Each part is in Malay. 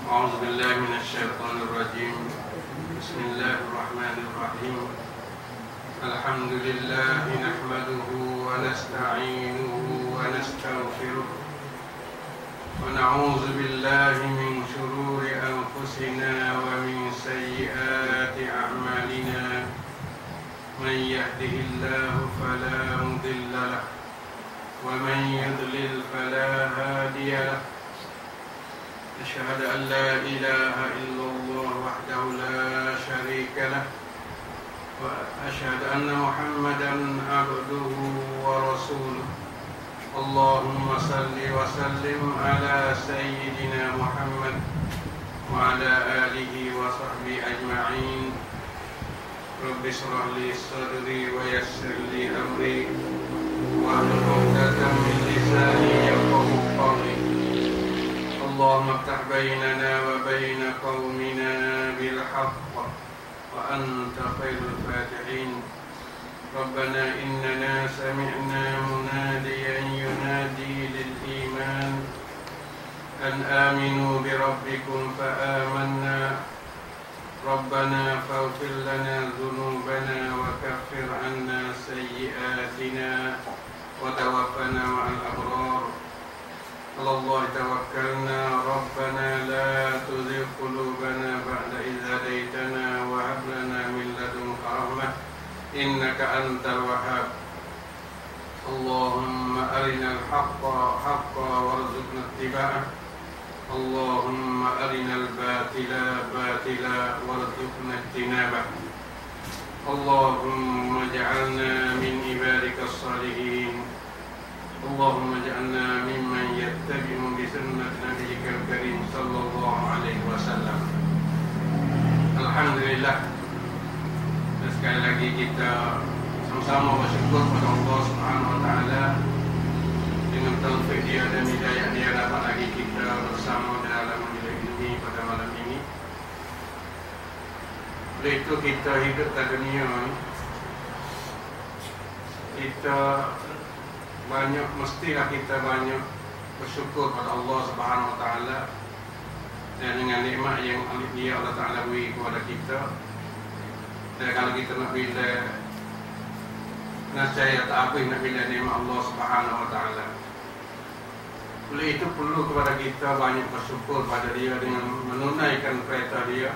أعوذ بالله من الشيطان الرجيم. بسم الله الرحمن الرحيم. الحمد لله نحمده ونستعينه ونستغفره ونعوذ بالله من شرور أنفسنا ومن سيئات أعمالنا. من يهده الله فلا مضل له ومن يضلل فلا هادي له. أشهد أن لا إله إلا الله وحده لا شريك له وأشهد أن محمدا عبده ورسوله. اللهم صل وسلم على سيدنا محمد وعلى آله وصحبه أجمعين. رب اشرح لي صدري ويسر لي أمري واحلل عقدة من لساني يفقهوا قولي. اللهم افتح بيننا وبين قومنا بالحق وأنت خير الفاتحين. ربنا إننا سمعنا مناديا ينادي للإيمان أن آمنوا بربكم فآمنا. ربنا فاغفر لنا ذنوبنا وكفر عنا سيئاتنا وتوفنا مع الأبرار. على الله توكلنا. ربنا لا تزغ قلوبنا بعد إذ هديتنا وهب لنا من لدنك رحمة إنك أنت الوهاب. اللهم أرنا الحق حقا وارزقنا اتباعه. اللهم أرنا الباطل باطلا وارزقنا اجتنابه. اللهم اجعلنا من عبادك الصالحين. اللهم اجعلنا ممن يتبع بسنة نبيك الكريم صلى الله عليه wasallam. Alhamdulillah. Dan sekali lagi kita sama-sama bersyukur kepada Allah Subhanahu wa taala dengan taufik Dia dan hidayah Dia dapat lagi kita bersama dalam majlis ini pada malam ini. Oleh itu kita hidup di dunia ini, kita mestilah kita banyak bersyukur pada Allah Subhanahu wa taala dan dengan nikmat yang Dia Allah Taala beri kepada kita. Dan kalau kita nak bila nasaya tak apa nak bila nikmat Allah Subhanahu wa taala. Oleh itu perlu kepada kita banyak bersyukur pada Dia dengan menunaikan perintah Dia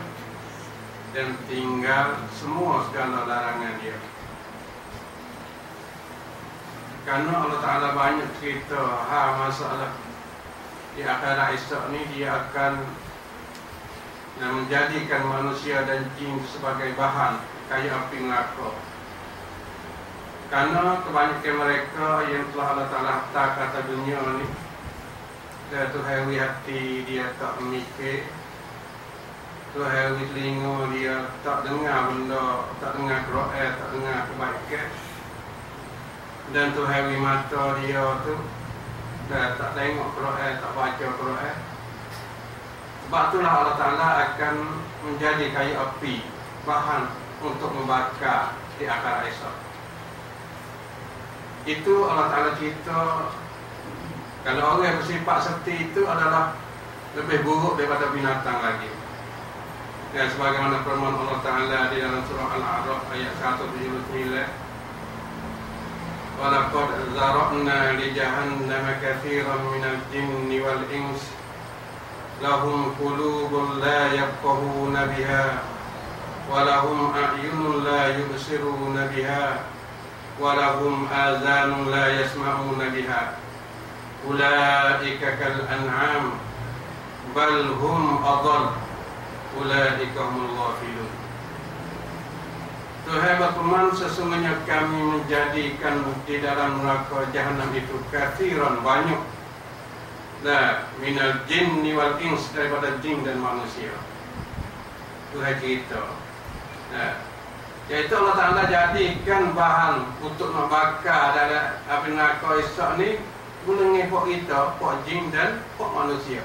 dan tinggal semua segala larangan Dia. Karena Allah Ta'ala banyak cerita masalah di akhirat esok ni Dia akan menjadikan manusia dan jin sebagai bahan kayu api neraka. Karena kebanyakan mereka yang telah Allah Ta'ala hantar ke atas dunia ni, dia tu hawi hati dia tak mikir, tu hawi telinga dia tak dengar benda, tak dengar Quran, tak dengar kebaikan. Dan tu hari mata dia tu dah tak tengok Quran, tak baca Quran. Sebab itulah Allah Ta'ala akan menjadi kayu api, bahan untuk membakar di akhirat esok. Itu Allah Ta'ala cerita. Kalau orang yang bersifat seperti itu adalah lebih buruk daripada binatang lagi. Dan sebagaimana firman Allah Ta'ala di dalam surah Al-A'raf ayat 179, وَلَقَدْ ذَرَأْنَا لِجَهَنَّمَ كَثِيرًا مِنَ الْجِنِّ وَالْإِنسِ لَهُمْ قُلُوبٌ لَا يَفْقَهُونَ بِهَا walahum a'yunun la yubsiruna biha, walahum azanun la yasma'una biha, ulaika kal an'am bal hum adall, ulaika humul ghafilun. Tuhan berfirman, sesungguhnya kami menjadikan di dalam neraka jahanam itu kathiran, banyak, nah, minal jinni wal ins, daripada jin dan manusia. Tuhan kita, nah, yaitu Allah Ta'ala jadikan bahan untuk membakar dari api neraka esok ni gulungi pok kita, pok jin dan pok manusia.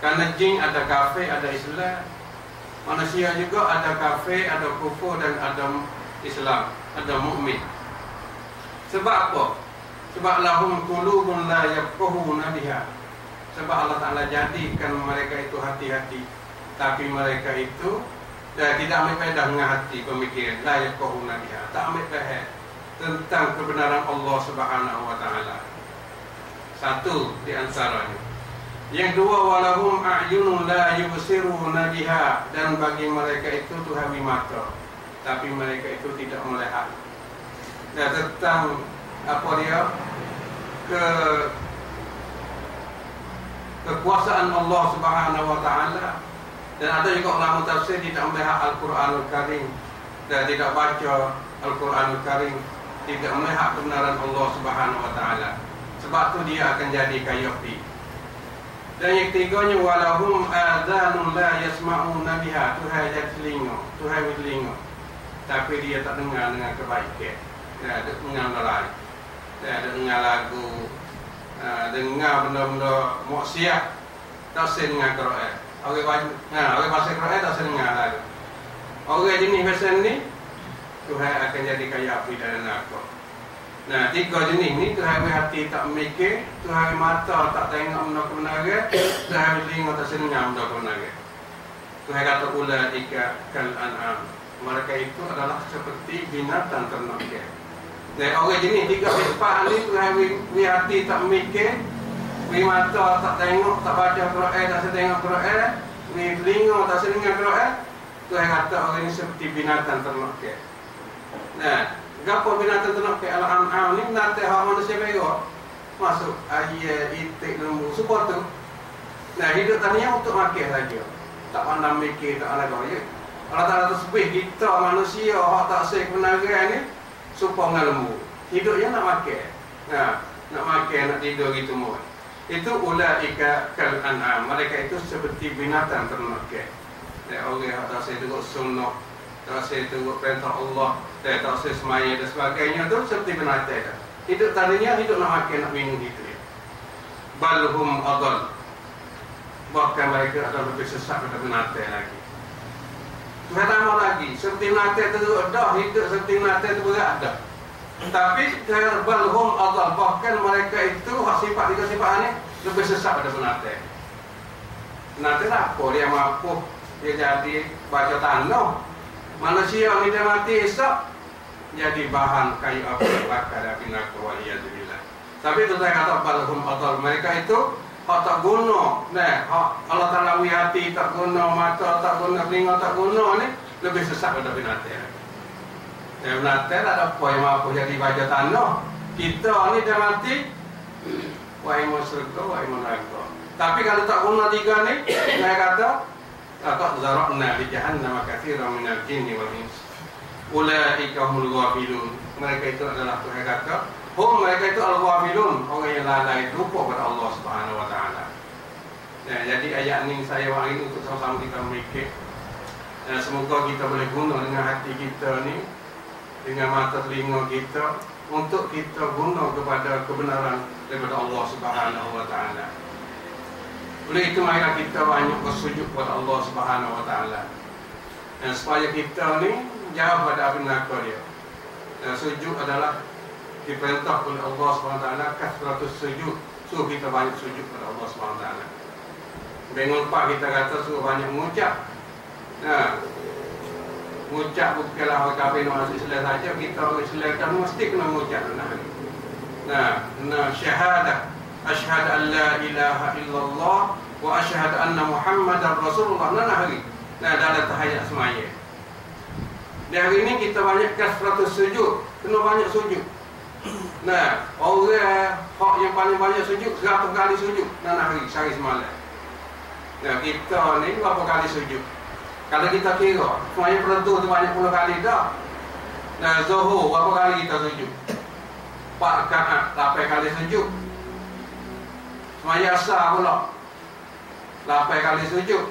Karena jin ada kafir, ada Islam. Manusia juga ada kafir, ada kufur dan ada Islam, ada mukmin. Sebab apa? Sebab lahum qulubun la yafqahuna biha. Sebab Allah Ta'ala jadikan mereka itu hati-hati, tapi mereka itu tidak ambil faedah dengan hati, pemikiran la yafqahuna biha, tak ambil faedah tentang kebenaran Allah Subhanahu wa Ta'ala. Satu di antaranya. Yang dua, walahum a'yunun la yubsiruna biha, dan bagi mereka itu Tuhan mata, tapi mereka itu tidak melihat. Dan tentang apa dia kekuasaan Allah Subhanahu wa Ta'ala. Dan ada juga ulama tafsir tidak melihat Al-Quranul Karim dan tidak baca Al-Quranul Karim, tidak melihat kebenaran Allah Subhanahu wa Ta'ala. Sebab itu dia akan jadi kafir. Dan yang ketiganya, walahum adhanun la yasma'una biha, Tuhan jadi telinga, Tuhan beri telinga, tapi dia tak dengar dengan kebaikan. Dia ada dengar lagu, dia ada dengar lagu, dengar benda-benda maksiat, tak dengar Quran. Orang bahasa Quran tak dengar lagu. Orang jenis macam ni, Tuhan akan jadi kaya api dan neraka. Nah, tiga jenis ni, Tuhan beri hati tak mikir, Tuhan beri mata tak tengok benda kebenaran, Tuhan beri telinga tak senang benda kebenaran. Tuhan kata ulaika kal an'am, mereka itu adalah seperti binatang ternak. Dan orang jenis tiga sifat ni, Tuhan beri hati tak mikir, beri mata tak tengok, tak baca Quran, tak tengok Quran, beri telinga tak senang Quran, Tuhan kata orang ini seperti binatang ternak. Nah, gapo binatang ternak ke al-an'am ni, binatang hak manusia bego masuk ayat itik lembu support tu. Nah, hidup tanya untuk makan saja, tak pandang mikir, tak ada gaya. Allah Ta'ala tersebut kita manusia hak tak sek kebenaran ni support dengan lembu, hidupnya nak makan. Nah, nak makan, nak tidur gitu semua. Itu ulaika kal an'am, mereka itu seperti binatang ternak. Dan orang hak tak sek tengok sunnah, tak sek tengok perintah Allah, tak sek semaya dan sebagainya tu seperti binatang tu. Hidup tadinya hidup nak makan, nak minum gitu ya. Balhum adall, bahkan mereka adalah lebih sesat daripada binatang lagi. Tuhan tambah lagi, seperti binatang tu dah hidup, seperti binatang tu berat dah. Tapi balhum adall, bahkan mereka itu sifat tiga sifat ni lebih sesat daripada binatang. Binatang apa? Dia mampu, dia jadi baca tanah. Manusia ni dia mati esok jadi bahan kayu api bakar api neraka waliyadzubillah. Tapi itu saya kata balhum adall, mereka itu hak tak guna, nah, hak Allah Ta'ala beri hati tak guna, mata tak guna, telinga tak guna ni lebih sesat daripada binatang. Dan binatang tak ada apa yang mampu jadi baja tanah. Kita ni dah mati, wahai syurga, wahai neraka. Tapi kalau tak guna tiga ni, saya kata tak zara'na li jahannam katsiran minal jinni wal ins. Ulaika humul ghafilun, mereka itu adalah Tuhan kata, mereka itu al-ghafilun, orang yang lalai lupa pada Allah Subhanahu wa Ta'ala. Nah, jadi ayat ini saya bagi untuk sama-sama kita mikir. Semoga kita boleh guna dengan hati kita ni, dengan mata telinga kita, untuk kita guna kepada kebenaran daripada Allah Subhanahu wa Ta'ala. Oleh itu marilah kita banyak bersujud kepada Allah Subhanahu wa Ta'ala. Dan supaya kita ni jauh pada api neraka dia. Dan sujud adalah diperintah oleh Allah SWT, kasratus sujud, suruh kita banyak sujud kepada Allah SWT. Bangun pak kita kata suruh banyak mengucap. Nah, mengucap bukanlah orang kafir masuk Islam saja, kita orang Islam kan mesti kena mengucap. Nah, syahadah, asyhadu an la ilaha illallah wa asyhadu anna Muhammadar Rasulullah. Nah, hari. Nah, dah ada tahiyat semaya. Di hari ini kita banyak kasratus sujud, kena banyak sujud. Nah, orang yang paling banyak sujud 100 kali sujud dan hari sehari semalam. Nah, kita ni berapa kali sujud? Kalau kita kira, semuanya perdu tu banyak puluh kali dah. Nah, Zuhur berapa kali kita sujud? 4 rakaat, 8 kali sujud. Semaya Asar pula 8 kali sujud.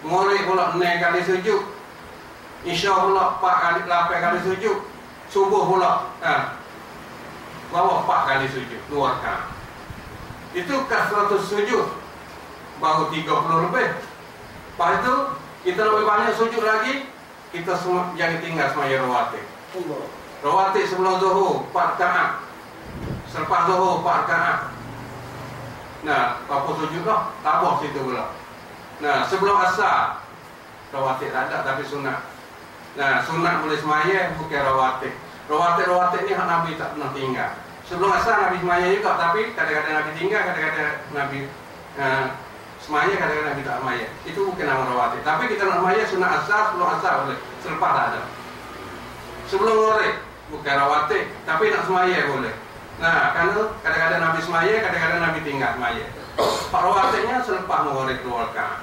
Maghrib pula 6 kali sujud. Isya pula 8 kali sujud. Subuh pula berapa 4 kali sujud, 2 rakaat. Itu kasratus sujud, baru 30 lebih. Lepas itu kita lebih banyak sujud lagi. Kita semua jangan tinggal semaya rawatib. Rawatib sebelum Zuhur 4 rakaat, selepas Zuhur 4 rakaat. Nah, apa sujud dah? Tabah situ pula. Nah, sebelum Asar rawatib tak ada tapi sunat. Nah, sunat boleh semaya, bukan rawatib. Rawatib ni hak Nabi tak pernah tinggal. Sebelum Asar Nabi semaya juga, tapi kadang-kadang Nabi tinggal, kadang-kadang Nabi semaya, kadang-kadang Nabi tak semaya. Itu bukan nama rawatib. Tapi kita nak semaya sunat Asar, sebelum Asar boleh. Selepas tak ada. Sebelum Maghrib bukan rawatib, tapi nak semaya boleh. Nah, karena kadang-kadang Nabi semaya, kadang-kadang Nabi tinggal semaya. Pak rawatibnya selepas Maghrib 2 rakaat.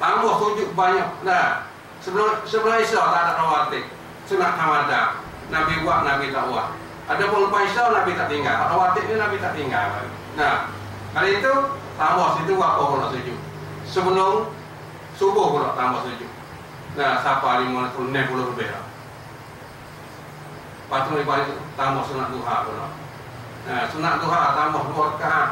Tambah sujud banyak. Nah, sebelum Isya tak ada rawatib. Sunat hamadah. Nabi buat, Nabi tak buat. Ada pun lepas Isya Nabi tak tinggal. Pak rawatib ni Nabi tak tinggal. Nah, kali itu tambah situ apa pula sujud. Sebelum subuh pula tambah sujud. Nah, siapa 50 lebih lah. Lepas tu tambah sunat duha pula. Nah, sunat duha tambah 2 rakaat,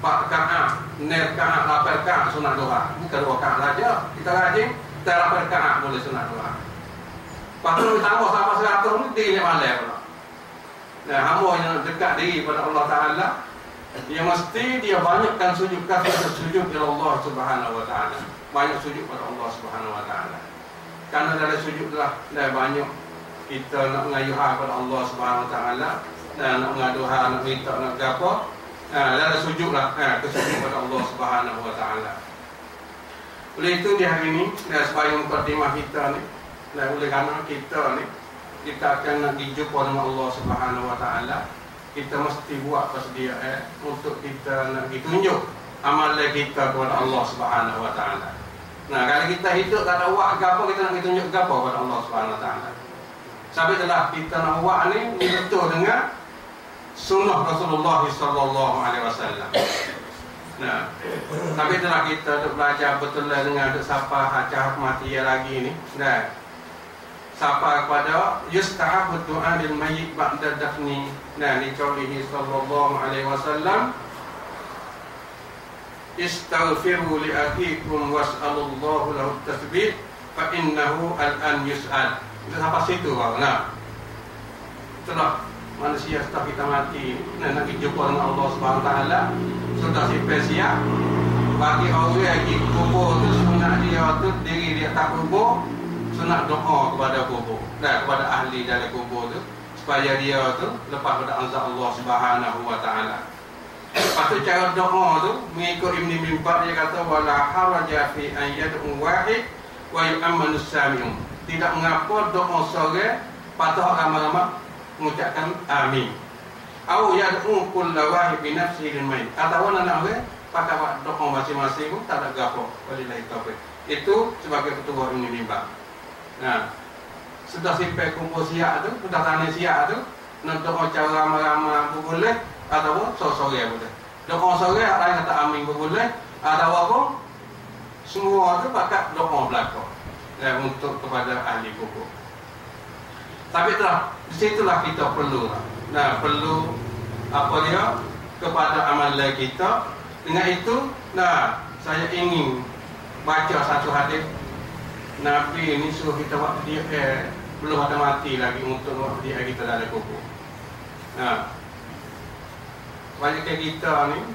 4 rakaat, 6 rakaat, 8 rakaat sunat duha. Bukan 2 rakaat saja. Kita rajin, kita 8 rakaat boleh sunat duha. Lepas tu tambah sampai 100 ni diri malam pula. Nah, hamba yang dekat diri pada Allah Ta'ala, dia mesti dia banyakkan sujud sujud kepada Allah Subhanahu Wa Ta'ala. Banyak sujud pada Allah Subhanahu Wa Ta'ala. Karena dalam sujud lah dah banyak kita nak mengayuh kepada Allah Subhanahu Wa Ta'ala, dan nak mengaduha, nak minta, nak apa. Dalam sujud lah, kesujud pada Allah Subhanahu Wa Ta'ala. Oleh itu di hari ini, sebagai mukadimah kita ni, oleh kerana kita ni, kita akan nak dijumpa dengan Allah Subhanahu Wa Ta'ala. Kita mesti buat persediaan untuk kita nak ditunjuk amalan kita kepada Allah Subhanahu Wa Ta'ala. Nah, kalau kita hidup tak ada buat apa, kita nak ditunjuk apa kepada Allah Subhanahu Wa Ta'ala. Sampai telah kita nak buat ni betul dengan sunnah Rasulullah sallallahu alaihi wasallam. Nah, tapi telah kita belajar betul dengan siapa hajah mati lagi ni. Nah, siapa kepada yustahabu du'a lil mayyit ba'da dafni. Nah, li qaulihi sallallahu alaihi wasallam, istaghfiru li akhikum was'alullahu lahu at-tathbit fa innahu al-an yus'al. Itu sampai situ baru. Nah, itulah manusia setelah kita mati, nak berjumpa dengan Allah Subhanahu Wa Taala, sudah siap bagi orang yang di kubur tu, sunat dia tu diri dia tak kubur, sunat doa kepada kubur dan kepada ahli dalam kubur tu, supaya dia tu lepas pada azab Allah Subhanahu Wa Taala. Lepas tu cara doa tu mengikut Ibn Mimbar, dia kata wala haraja fi an yad'u wahid wa yu'ammanu sami'un. Tidak mengapa doa seorang patut ramai-ramai mengucapkan amin. Au yad'u kullu wahid bi nafsihi lil mayt. Atau nak orang pakai doa masing-masing pun tak ada gapo. Wallahi taufiq. Itu sebagai ketua Ibn Mimbar. Nah, sudah sampai kumpul siap tu, sudah tanya siap tu, nak doa cara ramai-ramai boleh, atau seorang boleh. Doa seorang lain kata amin boleh, atau apa? Semua tu pakai doa belaka. Untuk kepada ahli kubur. Tapi telah disitulah kita perlu. Nah, perlu apa dia kepada amalan kita. Dengan itu, nah, saya ingin baca satu hadis Nabi ini suruh kita waktu dia belum ada mati lagi untuk waktu dia kita dalam kubur. Nah, banyak kita ni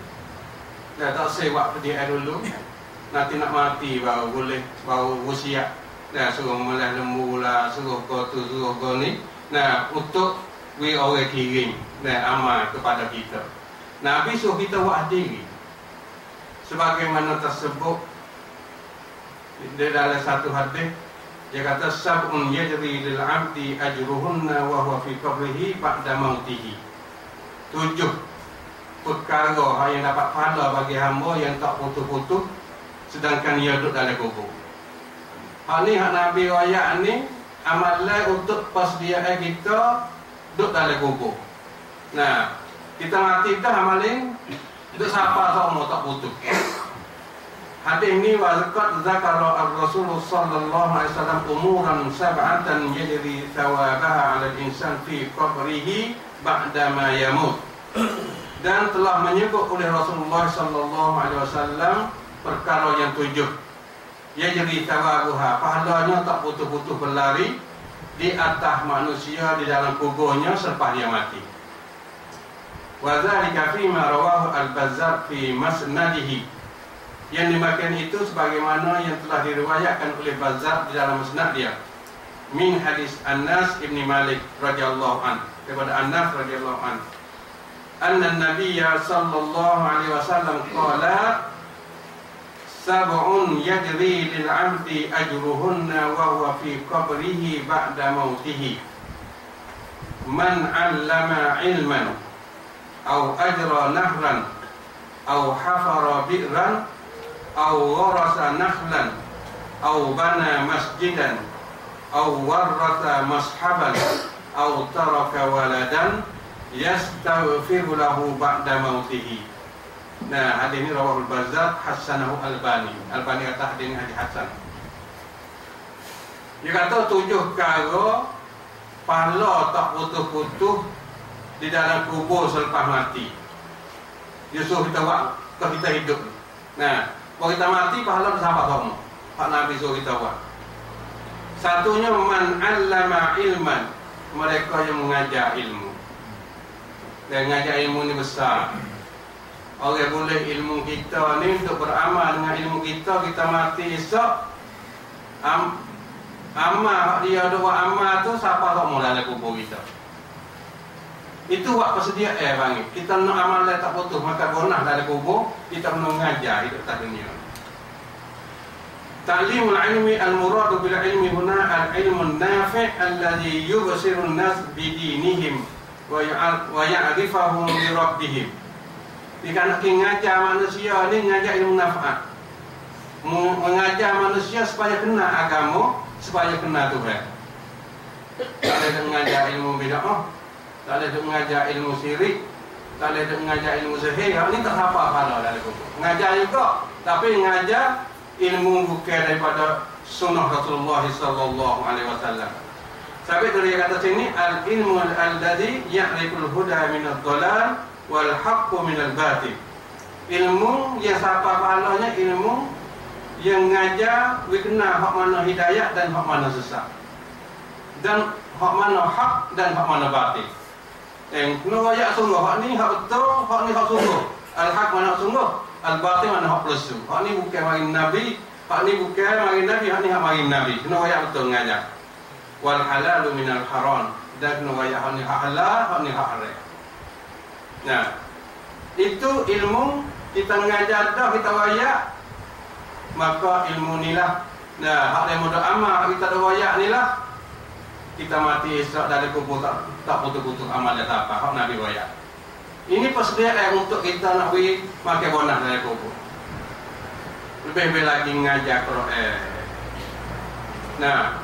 dah tak say waktu dia dulu. Nanti nak mati baru boleh, baru siap. Nah, suruh melah lembu lah, suruh kau tu, suruh kau ni. Nah, untuk we orang kirim, nah, amal kepada kita. Nabi suruh kita buat diri. Sebagaimana tersebut di dalam satu hadis, Dia kata sab'un yajri lil 'abdi ajruhunna wa huwa fi qabrihi ba'da mautihi. 7 perkara yang dapat pahala bagi hamba yang tak putus-putus sedangkan ia duduk dalam kubur. Hak ni hak Nabi royak ni amalan untuk pas dia kita duduk dalam kubur. Nah, kita mati dah amalin duduk siapa semua tak putus. Hadis ini wazkat zakara ar-Rasul sallallahu alaihi wasallam umuran sab'atan yajri thawabaha 'ala al-insan fi qabrihi ba'da ma yamut. Dan telah menyebut oleh Rasulullah sallallahu alaihi wasallam perkara yang 7. Yajri thawabuha, pahalanya tak putus-putus berlari di atas manusia di dalam kuburnya selepas dia mati. Wa dzalika fi ma rawahu al-Bazzar fi masnadihi. Yang demikian itu sebagaimana yang telah diriwayatkan oleh Bazzar di dalam musnad dia. Min hadis Anas ibn Malik radhiyallahu an, daripada Anas radhiyallahu an. Anna Nabiyya sallallahu alaihi wasallam qala sab'un yajri lil 'abdi ajruhunna wa huwa fi qabrihi ba'da mautihi. Man 'allama 'ilman aw ajra nahran aw hafara bi'ran aw warasa nakhlan aw bana masjidan aw warratha mashaban aw taraka waladan yastaghfiru lahu ba'da mautihi. Nah, hadis ini rawahul Bazzar hasanahu Albani. Albani kata hadis ini hadis hasan. Dia kata 7 perkara pahala tak putus-putus di dalam kubur selepas mati. Dia suruh kita buat ke kita hidup. Nah, kalau kita mati, pahala bersama kamu. Pak Nabi suruh kita buat. Satunya man 'allama ilman, mereka yang mengajar ilmu. Dan mengajar ilmu ni besar. Orang boleh ilmu kita ni untuk beramal dengan ilmu kita mati esok. Amal dia ada buat amal tu siapa kamu dalam kubur kita. Itu buat persedia panggil. Kita nak amal tak putus maka bonah dalam kubur, kita kena mengajar hidup atas dunia. Ta'limul ilmi al-muradu bil ilmi huna al-ilmu an-nafi' alladhi yubsiru an-nas bi dinihim wa ya'rifahum bi rabbihim. Jika nak mengajar manusia ni mengajar ilmu naf'at. Mengajar manusia supaya kenal agama, supaya kenal Tuhan. Tak ada mengajar ilmu bid'ah, tak ada mengajar ilmu syirik, tak ada mengajar ilmu sihir. Ini tak apa pahala dalam kubur. Mengajar juga, tapi mengajar ilmu bukan daripada sunnah Rasulullah sallallahu alaihi wasallam. Sampai tu dia kata sini al-ilmu alladhi ya'riful huda min ad-dhalal wal haqqu min al-batil. Ilmu yang siapa pahalanya ilmu yang mengajar kenal hak mana hidayah dan hak mana sesat. Dan hak mana hak dan hak mana batil. Kena royak sungguh, hak ni hak betul, hak ni hak sungguh. Al-haq mana hak sungguh, al-batil mana hak palsu. Hak ni bukan mari Nabi, hak ni bukan mari Nabi, hak ni hak mari Nabi. Kena royak betul mengajar. Wal halalu minal haram, dan kena royak hak ni hak halal, hak ni hak haram. Nah, itu ilmu kita mengajar dah kita royak, maka ilmu nilah. Nah, hak yang mudah amal kita dah royak nilah. Kita mati esok dari kubur tak putus-putus amal dan tak apa. Hak Nabi royak. Ini persediaan untuk kita nak pergi makan bonus dari kubur. Lebih-lebih lagi mengajar Quran. Nah,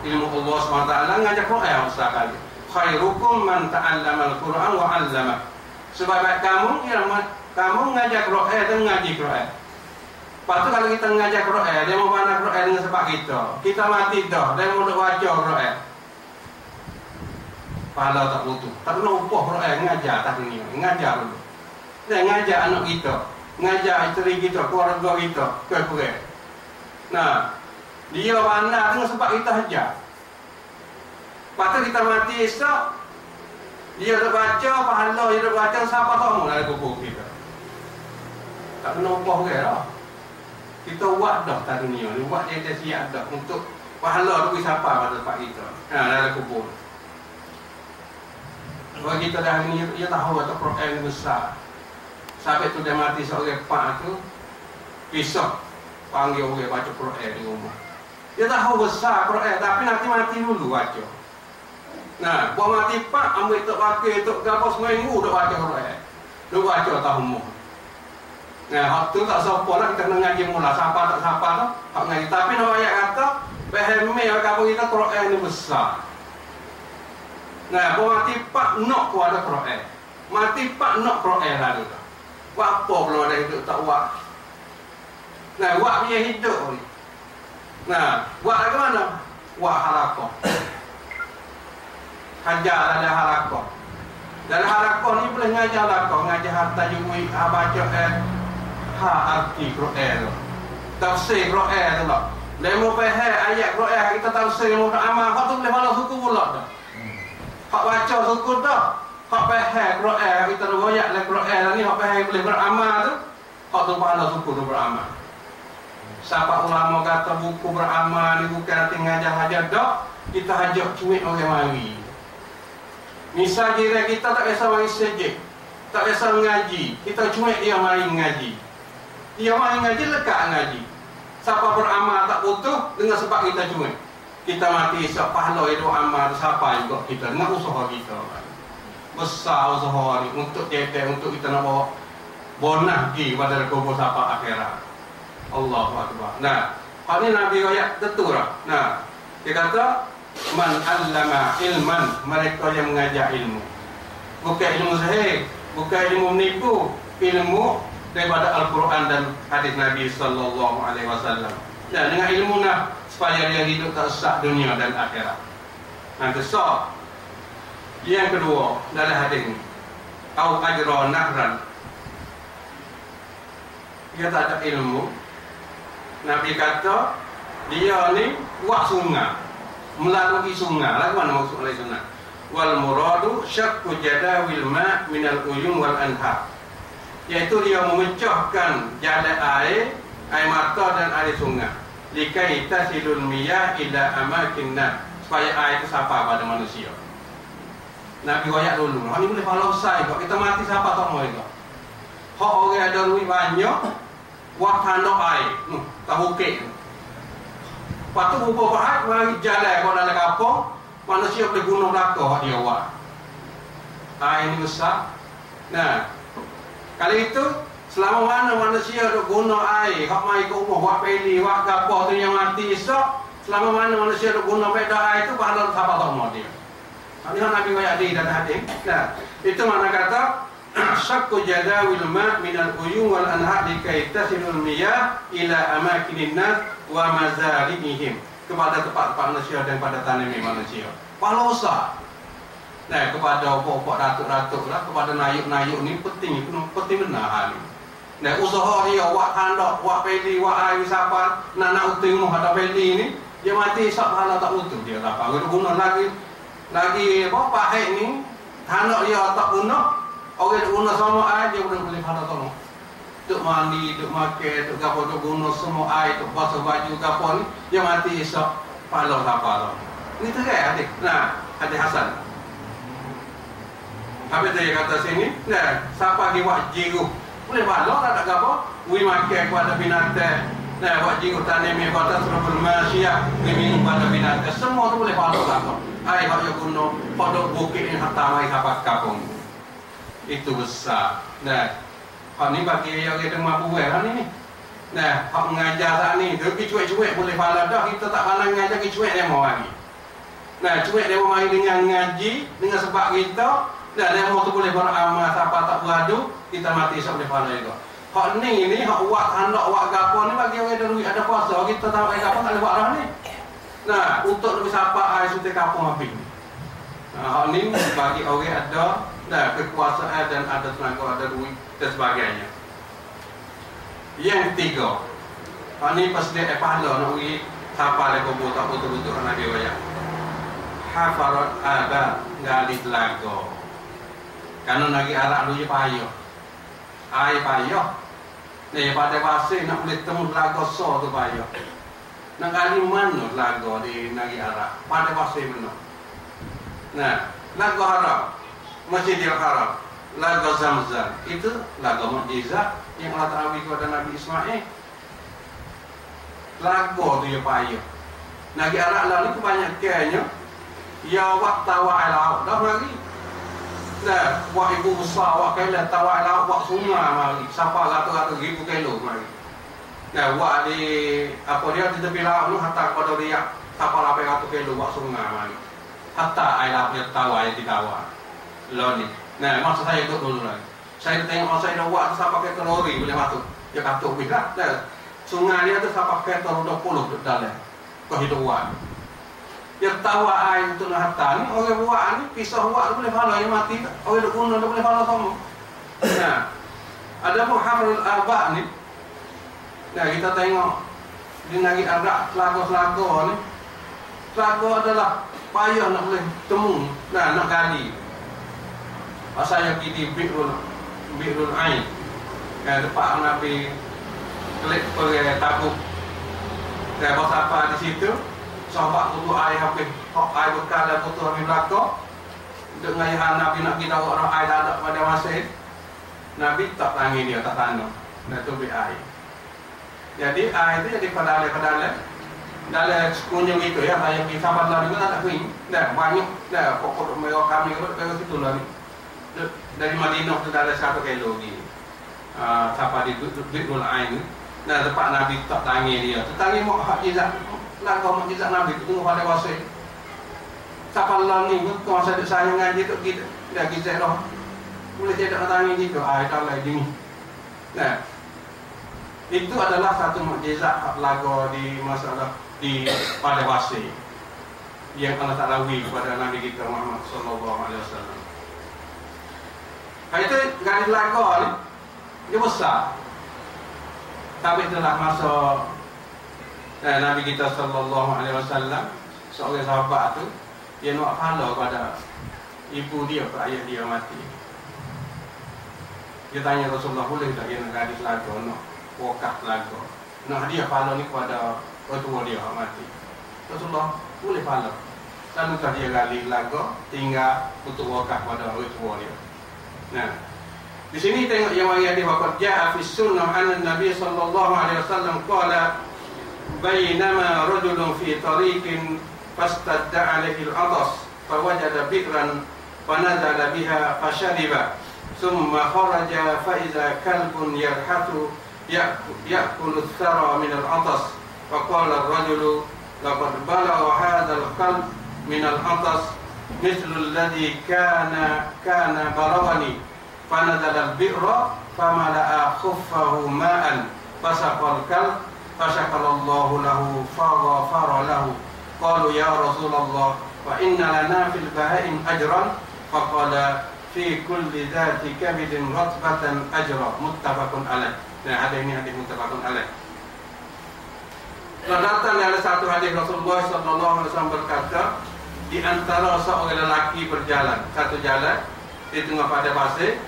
ilmu Allah SWT mengajar Quran sekali. Khairukum man ta'allama al-Quran wa 'allama. Sebab kamu mengajar Quran dan mengaji Quran. Lepas tu kalau kita mengajar Quran, dia mau mana Quran dengan sebab kita mati dah, dia mau baca Quran. Pahala tak putus. Tak kena upah Quran mengajar atas dunia. Mengajar dulu. Dia mengajar anak kita, mengajar isteri kita, keluarga kita, Quran. Nah, dia mana dengan sebab kita ajar. Lepas tu kita mati esok, dia dah baca pahala, dia dah baca siapa kamu dalam kubur kita. Tak kena upah Quran dah. Kita buat dah atas dunia. Dia buat dia siap dah untuk pahala tu siapa pada tempat kita. Dalam kubur. Kalau kita dah ni, dia tahu atau Quran besar. Sampai tu dia mati seorang pak tu, pisah panggil orang baca Quran di rumah. Dia tahu besar Quran, tapi nanti mati dulu baca. Nah, buat mati pak, ambil tok pakai tok gapo seminggu dak baca Quran. Dak baca tahun. Nah, hak tu tak sopo lah kita ngaji mula, siapa tak siapa tu, hak ngaji. Tapi nak ayat kata, pahami gapo kita Quran ni besar. Nah, buat mati pak nak kuat Quran. Mati pak nak Quran lalu. Buat apa kalau ada hidup tak buat? Nah, buat dia hidup ni. Nah, buat ke mana? Buat halakoh. Hajar ada halakoh. Dan halakoh ni boleh ngajar halakoh, ngajar harta jumui, baca arti Quran tu. Tafsir Quran tu lah. Lemu faham ayat Quran kita tafsir mu amal, hak tu boleh malah suku pula dah. Hak baca suku dah. Hak faham Quran kita royak le Quran ni hak faham boleh beramal tu. Hak tu malah suku tu beramal. Siapa ulama kata buku beramal ni bukan tinggal hajar dak, kita hajak cuik orang mari. Misal jiran kita tak biasa mari sejik, tak biasa mengaji, kita cuik dia mari mengaji. Dia mari mengaji lekat mengaji. Siapa beramal tak butuh dengan sebab kita cuik. Kita mati esok pahala itu amal siapa juga kita, dengan usaha kita. Besar usaha ni untuk cetek untuk kita nak bawa bonus pergi pada kubur siapa akhirat. Allahu Akbar. Nah, hal ni Nabi ayat betul lah. Nah, dia kata man allama ilman, mereka yang mengajar ilmu. Bukan ilmu sahih, bukan ilmu menipu, ilmu daripada Al-Quran dan hadis Nabi sallallahu alaihi wasallam. Dan dengan ilmu nah supaya dia hidup tak sesat dunia dan akhirat. Nanti so. Yang kedua dalam hadis ni, au ajra nahran. Dia tak ada ilmu. Nabi kata dia ni buat sungai, melalui sungai. Lagu mana maksud melalui sungai? Wal muradu syaqqu jadawil ma' minal uyun wal anhar. Iaitu dia memecahkan jalan air mata dan air sungai. Likai tasilul miyah ila amakinna, supaya air itu sampai pada manusia. Nabi ayat dulu. Ini boleh follow saya kok. Kita mati siapa tak mau itu. Hak orang ada duit banyak, buat tanduk air, tak bukit. Lepas tu beberapa hari mari jalan kalau dalam kampung, manusia boleh guna belakang dia buat. Air ini besar. Nah, kali itu selama mana manusia duk guna air, hak mai ke rumah buat peli, buat gapo tu yang mati esok, selama mana manusia duk guna beda air tu pahala siapa tak mau dia. Ini Nabi ayat di dan hadis. Nah, itu mana kata syaqqu jadawil ma' minal uyun wal anhar likai tasilul miyah ila amakinin nas wa mazarihim, kepada tempat-tempat manusia dan pada tanami manusia. Pahala besar. Nah, kepada pokok datuk-datuk lah, kepada nayuk-nayuk ni penting benar hal ni. Nah, usaha dia buat handok, buat peli, buat air sapan, nak uting rumah ada peli ni, dia mati sak pahala tak utuh dia dapat. Dia guna lagi apa pahit ni, handok dia tak guna. Orang duk guna semua air, dia boleh pahala tolong. Duk mandi, duk makan, duk gapo, duk guna semua air, duk basuh baju gapo ni, dia mati esok pahala apa tolong. Ini tu kan adik. Nah, hadis Hasan. Habis dia kata sini, nah, siapa dia buat jiru, boleh pahala tak ada gapo? Wi makan kepada binatang. Nah, buat jiru tanami pada serabul masyia, minum pada binatang. Semua tu boleh pahala tak? Air hak dia guna pada bukit ni hatta mai sampai kampung. Itu besar. Nah, hak ni bagi orang yang mampu buat ni. Nah, hak mengajar saat ni, dia pergi cuek-cuek boleh pahala dah, kita tak pandang mengajar pergi cuek dia mau lagi. Nah, cuek dia mau mari dengan ngaji, dengan sebab kita, nah dia mau tu boleh beramal, siapa tak beradu, kita mati esok boleh pahala juga. Hak ni hak buat handok, buat gapo ni bagi orang yang duit ada puasa, kita tak ada gapo tak boleh buat dah ni. Nah, untuk lebih siapa air suntik kampung habis ni. Nah, hal ni bagi orang ada kekuasaan dan ada tenaga, ada duit dan sebagainya. Yang ketiga, hal ni pas dia pahala nak pergi siapa le kubur tak betul-betul Nabi ayat. Hafarat ada gali telaga. Karena lagi arak dulu payah. Air payah. Ni pada pasir nak boleh temu telaga so tu payah. Nak gali mana telaga di Negeri Arab? Pada pasir benar. Nah, laga Haram, Masjidil Haram, laga Zamzam, itu laga mukjizat yang Allah Ta'ala beri kepada Nabi Ismail. Laga tu dia payah. Nagi arak lah ni kebanyakannya ya wak tawak laut dah mari. Dah wak ibu besar wak kailan tawak laut wak sungai mari. Siapa ratus-ratus ribu kilo mari. Nah, wak di apa dia di tepi laut tu hatta pada dia siapa 800 kilo wak sungai mari. Hatta air laut dia tawak yang ditawak. Lo ni. Nah, maksud saya itu dulu lagi. Saya tengok saya dah wak tu siapa pakai lori boleh masuk. Dia katuk bila dah. Sungai dia tu siapa pakai 20 dalam. Kau hidup wak. Dia tawak air untuk hatta ni orang wak ni pisau wak tu boleh follow yang mati. Orang duk guna tu boleh follow semua. Nah, ada pun hafrul aba ni. Nah, kita tengok di negeri Arab Selangor ni. Selangor adalah payah nak boleh temu. Nah, nak gali. Pasal yang kita Bi'rul Ain. Tempat Nabi klik pergi Tabuk. Dan bahasa apa di situ? Sahabat butuh air habis. Air bekal dan butuh habis belakang. Dengan yang Nabi nak kita orang air tak ada pada masa itu. Nabi tak tangi dia, tak tanam. Dan tubik air. Jadi air itu jadi padale. Dalam sekunjung itu ya, saya pergi sahabat lalu juga tak kering. Dah banyak, dah pokok mereka kami ke situ lah ni. Dari Madinah tu dalam 1 kilo lagi. Siapa di Bi'rul Ain ni. Nah, tempat Nabi tak tangi dia. Tangi mau mukjizat. Nak kau mukjizat Nabi tu tunggu pada masa. Siapa lah ni kau masa duk sayang ngaji tu kita dah kisah dah. Boleh tidak tangi gitu. Air dalam ini. Nah, itu adalah satu mukjizat lagu di masalah di pada wasi yang Allah Ta'ala beri kepada Nabi kita Muhammad sallallahu alaihi wasallam. Itu garis lagu ni dia besar. Tapi itulah masa Nabi kita sallallahu alaihi wasallam seorang sahabat tu dia nak follow pada ibu dia, ayah dia mati. Dia tanya Rasulullah boleh tak dia nak garis lagu nak wakaf lagu. Nah dia follow ni kepada orang tua dia mati. Rasulullah boleh follow. Lalu dia gali lagu tinggal untuk wakaf pada orang tua dia. Nah, di sini tengok yang ayat dia waqad jaa fi sunnah anna Nabi sallallahu alaihi wasallam qala bainama rajulun fi tariqin fastadda alaihi al-atas fawajada bi'ran fanazala biha fashariba thumma kharaja fa idza kalbun yarhatu ya'kulu ath-thara min al-atas faqala ar-rajulu laqad balagha hadha al-qalb min al-atas mithlu alladhi kana balaghani fanazala al-bi'ra famala'a khuffahu ma'an fasaqal kalb fasaqalallahu lahu faghfara lahu qalu ya Rasulullah wa inna lana fil baha'im ajran faqala fi kulli dhati kabidin ratbatan ajra muttafaqun alaih. Nah, hadis ini hadis muttafaqun alaih. Datang ada satu hadis Rasulullah sallallahu alaihi wasallam berkata, di antara seorang lelaki berjalan satu jalan di tengah padang pasir,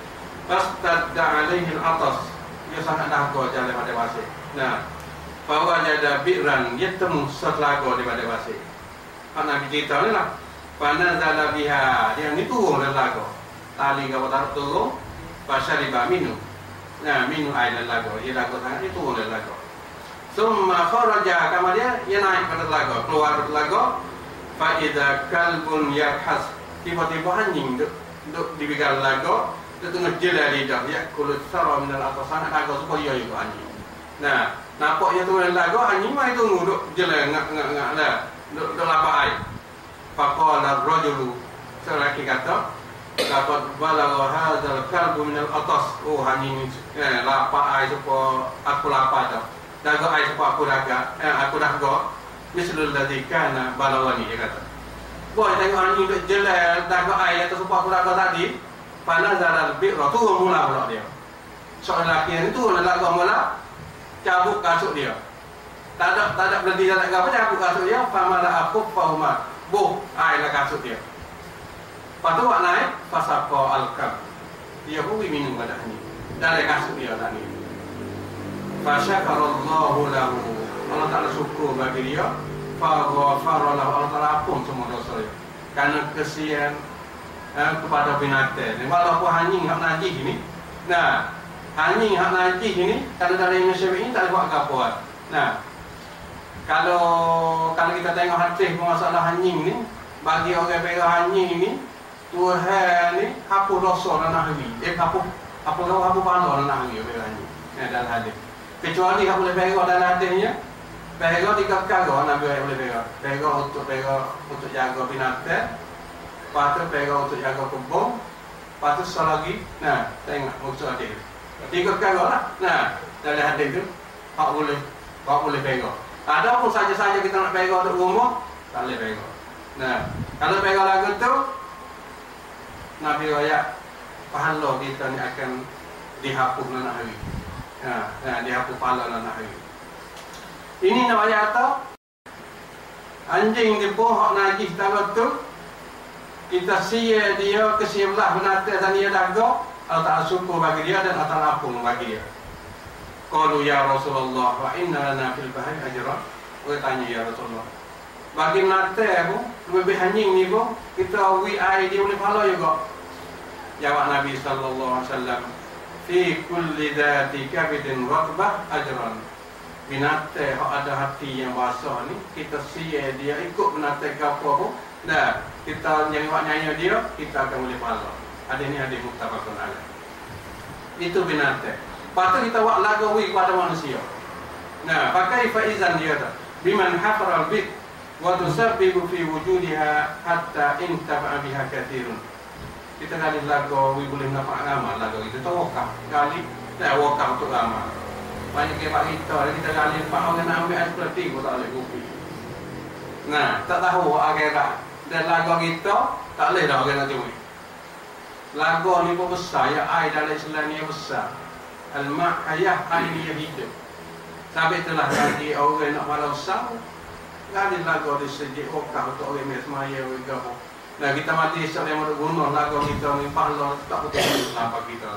fastadda alaihi al-atas. Dia sangat nakal jalan pada pasir. Nah, bahawa ada bi'ran, dia temu setelaga di padang pasir. Nabi cerita ni lah, fanazala biha, dia ni turun telaga. Tali kau taruh turun, fasyariba minum. Nah, minum air telaga. Dia laga sangat, dia turun telaga. Summa kharaja, kemudian dia naik pada telaga, keluar telaga. Fa idza kalbun yarhas, tiba-tiba anjing duk di bingkai telaga, dia tengah jela lidah, ya kulit sara min al-atas, sangat laga supaya itu anjing. Nah, nampaknya turun telaga, anjing mai tunggu duk jela ngak lah, duk lapar air. Faqala ar-rajulu, lelaki kata, laqad balagha hadzal kalbu min al-atas. Oh, anjing lapar air supaya aku lapar dah. Daga air supaya aku daga. Misalul ladzi kana balawani, dia kata. Boy tengok anjing duk jelal daga air atas supaya aku daga tadi. Panazal bi'ra, turun mula pula dia. Seorang lelaki ni turun daga mula, cabut kasut dia. Tak ada berhenti tak apa, cabut kasut dia. Famala akhuffahu ma, buh air lah kasut dia. Lepas tu wak naik, fasaqa al-kab. Dia pun minum pada ni. Dari kasut dia tadi. Fasyakarallahu lahu. Allah Ta'ala syukur bagi dia. Faghfara lahu, Allah Ta'ala ampun semua dosa dia. Karena kesian kepada binatang. Walaupun anjing hak najis ini. Nah, anjing hak najis ini, kalau dari Imam Syafi'i tak buat apa. Nah, Kalau kita tengok hadis masalah anjing ni, bagi orang pegang anjing ni, Tuhan ni hapus dosa dan hari. Hapus pahala dan hari pegang anjing. Dalam hadis. Kecuali hak boleh pegang dalam hadisnya, pegang 3 perkara Nabi boleh pegang. Pegang untuk jaga binatang, lepas tu pegang untuk jaga kebun, lepas tu lagi, nah, tengok maksud hadis. 3 perkara lah. Nah, dalam hadis tu hak boleh pegang. Ada pun saja-saja kita nak pegang untuk rumah, tak boleh pegang. Nah, kalau pegang lagu tu, Nabi ayat pahala kita ni akan dihapus dalam hari. Nah, dihapus pahala dalam hari. Ini nak ayat atau anjing di pohon najis tak betul. Kita sia dia ke sebelah binatang dan dia daga, Allah Ta'ala syukur bagi dia dan Allah Ta'ala ampun bagi dia. Qalu ya Rasulullah wa inna lana fil bahri ajran. Orang tanya ya Rasulullah, bagi binatang pun lebih anjing ni pun kita air dia boleh pahala juga. Jawab Nabi sallallahu alaihi wasallam, fi kulli dhati kabidin ratbah ajran. Binatang yang ada hati yang basah ni, kita sia dia ikut binatang apa pun, dah kita nyanyi dia, kita akan boleh pahala. Hadis ni hadis muttafaqun alaih. Itu binatang. Patut kita buat lagawi kepada manusia. Nah, pakai faizan dia tu. Biman hafara bit wa tusabbibu fi wujudiha hatta intafa biha katsirun. Kita kali lagawi boleh nampak amal lagawi itu wakaf. Kali dah wakaf untuk amal. Banyak ke pak kita kali pak orang nak ambil air putih pun tak boleh kopi. Nah, tak tahu akhirat dan lagu kita tak boleh dah orang nak curi. Lagu ni pun besar, ya air dalam Islam ni besar. Al-ma' hayah air ni hidup. Sampai telah bagi orang nak malam sahur, kali lagu di sejik wakaf untuk orang semaya orang. Nah, kita mati esok yang mau guna lagu kita ni pahala tak betul apa kita.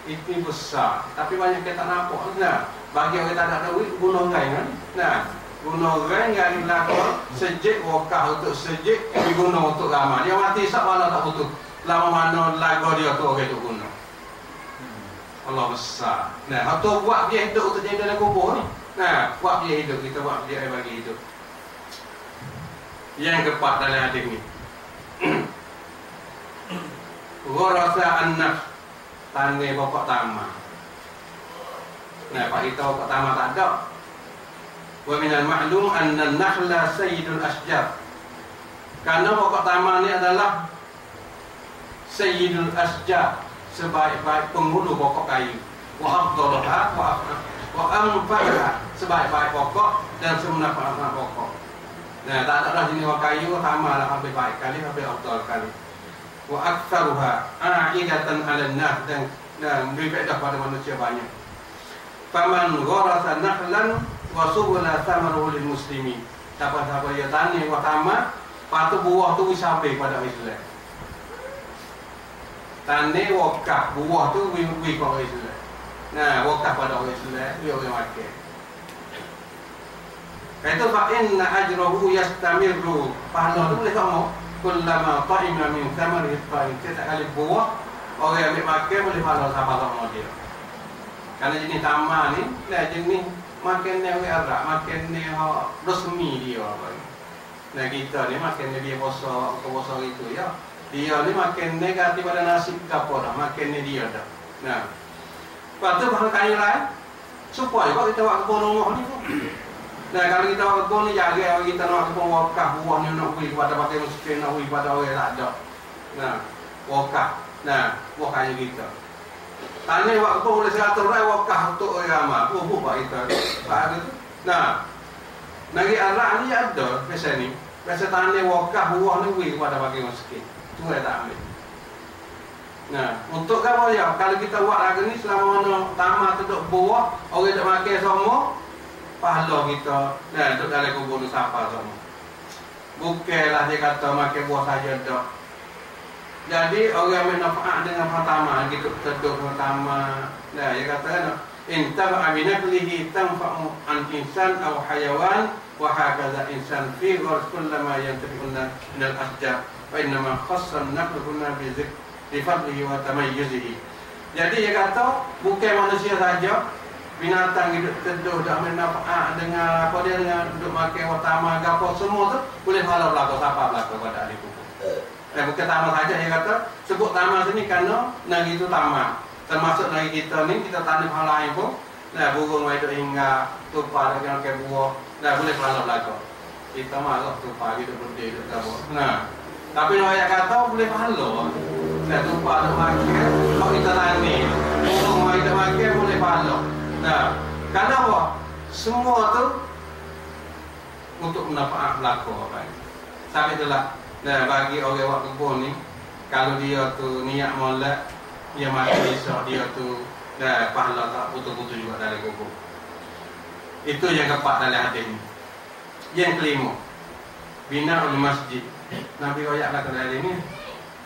Itu besar, tapi banyak kita tak nampak. Nah, bagi orang tak ada duit guna kan? Nah, guna orang yang lagu sejik wakaf untuk sejik diguna untuk ramai. Dia mati esok malam tak betul. Lama mana lagu dia tu orang tu guna. Allah besar. Nah, atau buat dia hidup untuk jadi dalam kubur ni. Nah, buat dia hidup, kita buat dia bagi hidup. Yang keempat dalam hadis ni. Gharasa an-nafs, tangga pokok tama. Nah, Pak kita pokok tama tak ada. Wa minal ma'lum anna an-nakhla sayyidul asjar. Karena pokok tama ni adalah sayyidul asjar, sebaik-baik penghulu pokok kayu. Wa afdaluha wa anfa'uha, sebaik-baik pokok dan semanfaat pokok. Nah, tak ada jenis kayu sama lah lebih baik kali, lebih afdal kali. Wa aktsaruha a'idatan 'alan nas, dan lebih faedah pada manusia banyak. Faman gharasa nakhlan wa subula thamaruhu lil muslimin. Siapa-siapa yang tanam wa tamat, patu buah tu sampai pada Islam. Tanah wakaf, buah tu wih pada Islam. Nah, wakaf pada orang Islam, dia orang makan. Itu fa'inna ajrahu yastamirru. Pahala tu boleh sama. Kullama ta'ima min thamari ta'im. Setiap kali buah, orang ambil makan boleh pahala sama dia. Karena jenis taman ni, jenis makan ni orang Arab, makan ni resmi dia. Nah, kita ni makan ni dia puasa itu ya. Dia ni makan negatif pada nasi apa dah, makan ni dia dah. Nah, lepas tu bahan kayu lain, supaya kalau kita buat kebun rumah ni pun. Nah, kalau kita buat kebun ni, jaga kita nak kebun wakaf, buah ni nak beri kepada pakai miskin, nak beri kepada orang tak ada. Nah, wakaf, nah, buah kayu kita. Tanya buat kebun boleh 100 rai wakaf untuk orang ramai, buah kita. Pak tu. Nah, negeri Arab ni ada, biasa ni. Biasa tanya wakaf, buah ni beri kepada pakai miskin. Itu yang tak ambil. Nah, untuk apa ya? Kalau kita buat lagu ni selama mana tamat duduk buah, orang tak makan semua, pahala kita. Nah, duduk dalam kubur siapa semua. Bukanlah dia kata makan buah saja dak. Jadi orang ambil manfaat dengan pertama, gitu duduk pertama. Nah, dia kata kan, intafa binaqlihi tanfa'u an insan aw hayawan wa hakaza insan fi ghars kullama yantafi'una min al-asjar. Wa innama khassan naqluna bi fadlihi wa tamayyuzihi. Jadi dia kata bukan manusia saja binatang hidup teduh dak mendapat dengan apa dia dengan duduk makan watama gapo semua tu boleh pahala belaka siapa belaka pada ahli kubur. Bukan taman saja dia kata sebut taman sini kerana negeri itu taman. Termasuk negeri kita ni kita tanam hal lain pun burung itu hingga tupai dengan ke buah boleh pahala belaka. Kita marah tupai hidup berdiri hidup gapo. Tapi orang kata boleh pahala. Tupai tu makan kalau kita tani burung itu makan boleh pahala. Karena apa? Semua tu untuk mendapat belaka apa. Sampai itulah. Bagi orang buat kebun ni, kalau dia tu niat molek, dia mati esok dia tu pahala tak putus-putus juga dari kebun. Itu yang keempat dalam hadis ni. Yang kelima, bina oleh masjid. Nabi ayatlah pada hadis ni,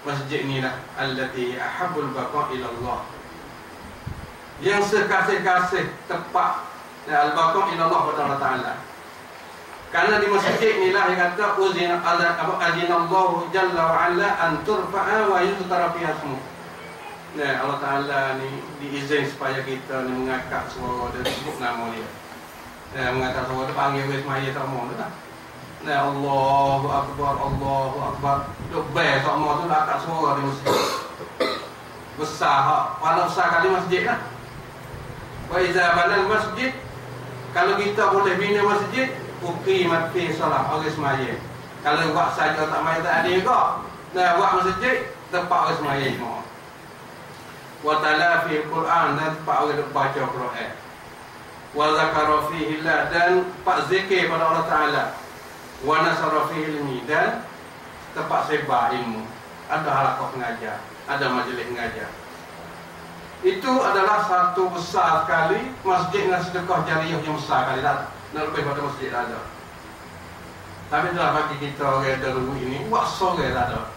masjid ni lah allati ahabbul baqa ila Allah. Yang sekasih-kasih tepat al-baqa ila Allah pada Allah Taala. Karena di masjid inilah yang kata azinallahu jalla wa ala an turfa'a wa yuzkara fiha ismu. Allah Taala ni diizin supaya kita ni mengangkat suara dan sebut nama dia. Mengangkat suara dia panggil wis maya tak mau dah. Allahu akbar, Allahu akbar. Duk baik semua tu angkat suara di masjid. Besar walau besar kali masjid lah. Wa iza banal masjid, kalau kita boleh bina masjid uqimat fi solat orang semaya. Kalau buat saja tak mai tak ada juga. Buat masjid tempat orang semaya semua. Wa tala fi Quran dan tempat orang baca Quran. Wa zakara fihi Allah dan tempat zikir pada Allah Taala. Wa nasara fihi ilmi dan tempat sebar ilmu. Ada halaqah mengajar, ada majlis mengajar. Itu adalah satu besar sekali masjid dengan sedekah jariah yang besar kali tak. Lebih pada masjid ada. Tapi itulah bagi kita orang dahulu ini buat sore tak ada.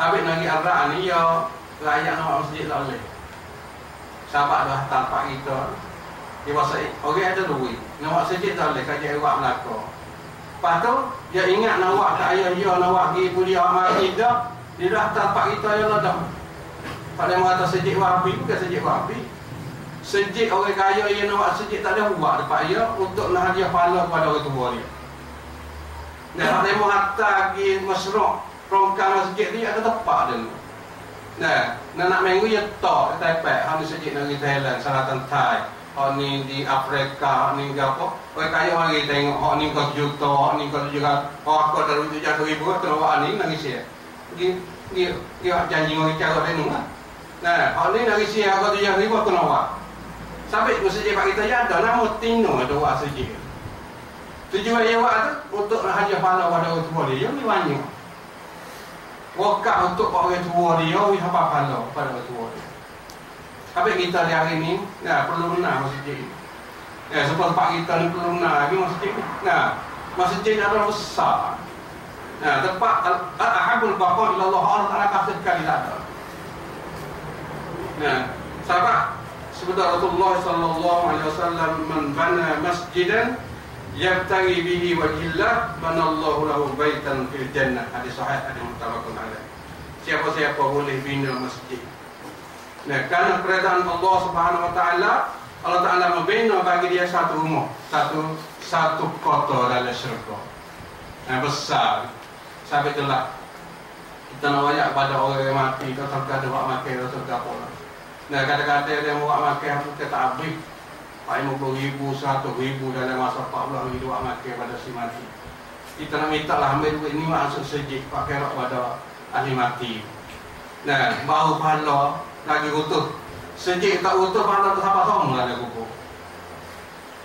Tapi lagi Arab ni ya rakyat nak masjid tak boleh. Sahabat dah tapak kita. Dia wasai orang ada duit. Nak buat masjid tak boleh kaji awak belaka. Lepas tu dia ingat nak buat kat ayah dia nak buat pergi puli awak mari dah. Dia dah tapak kita yang dah. Pada mengata masjid wahabi bukan masjid wahabi. Sejid orang kaya yang nak buat sejid tak ada buat depan dia untuk nak hadiah pahala kepada orang tua dia. Kalau dia mau hantar pergi masyruk rongkang masjid ni ada tempat dia. Nak minggu dia tak Taipei, hang di sejid negeri Thailand, Selatan Thai. Hang ni di Afrika, hang ni apa? Orang kaya mari tengok hang ni kau juta, hang ni kau juga. Aku dah rujuk jatuh ribu tu awak ni nangis dia. Dia janji orang cara dia nu lah. Hang ni nangis dia aku 7,000 aku nak buat. Sampai masjid Pak kita ya ada nama Tino ada buat masjid. Tujuan dia buat tu untuk hadiah pahala pada orang tua dia. Ni banyak. Wakaf untuk orang tua dia, wi apa pahala pada orang tua dia. Sampai kita hari ni perlu benar masjid. Sebab Pak kita ni perlu benar lagi masjid. Masjid adalah besar. Tempat ahabul baqa ila Allah Taala kasih sekali ada. Sahabat sebenarnya Rasulullah sallallahu alaihi wasallam man bana masjidan yabtaghi bihi wajhillah banallahu lahu baitan fil jannah. Hadis sahih ada muttafaqun alaih. Siapa-siapa boleh bina masjid. Kerana keredaan Allah Subhanahu wa taala, Allah Taala membina bagi dia satu rumah, satu kota dalam syurga. Besar. Sampai itulah kita nak wayak pada orang yang mati, kau tak ada buat makan, kau tak apa. Kadang-kadang dia buat makan kita tak habis. 50,000, 100,000 dalam masa 14 hari buat makan pada si mati. Kita nak minta lah ambil duit ni masuk sejid pakai rak pada ahli mati. Baru pahala lagi utuh. Sejid tak utuh pahala tu siapa semua ada kubur.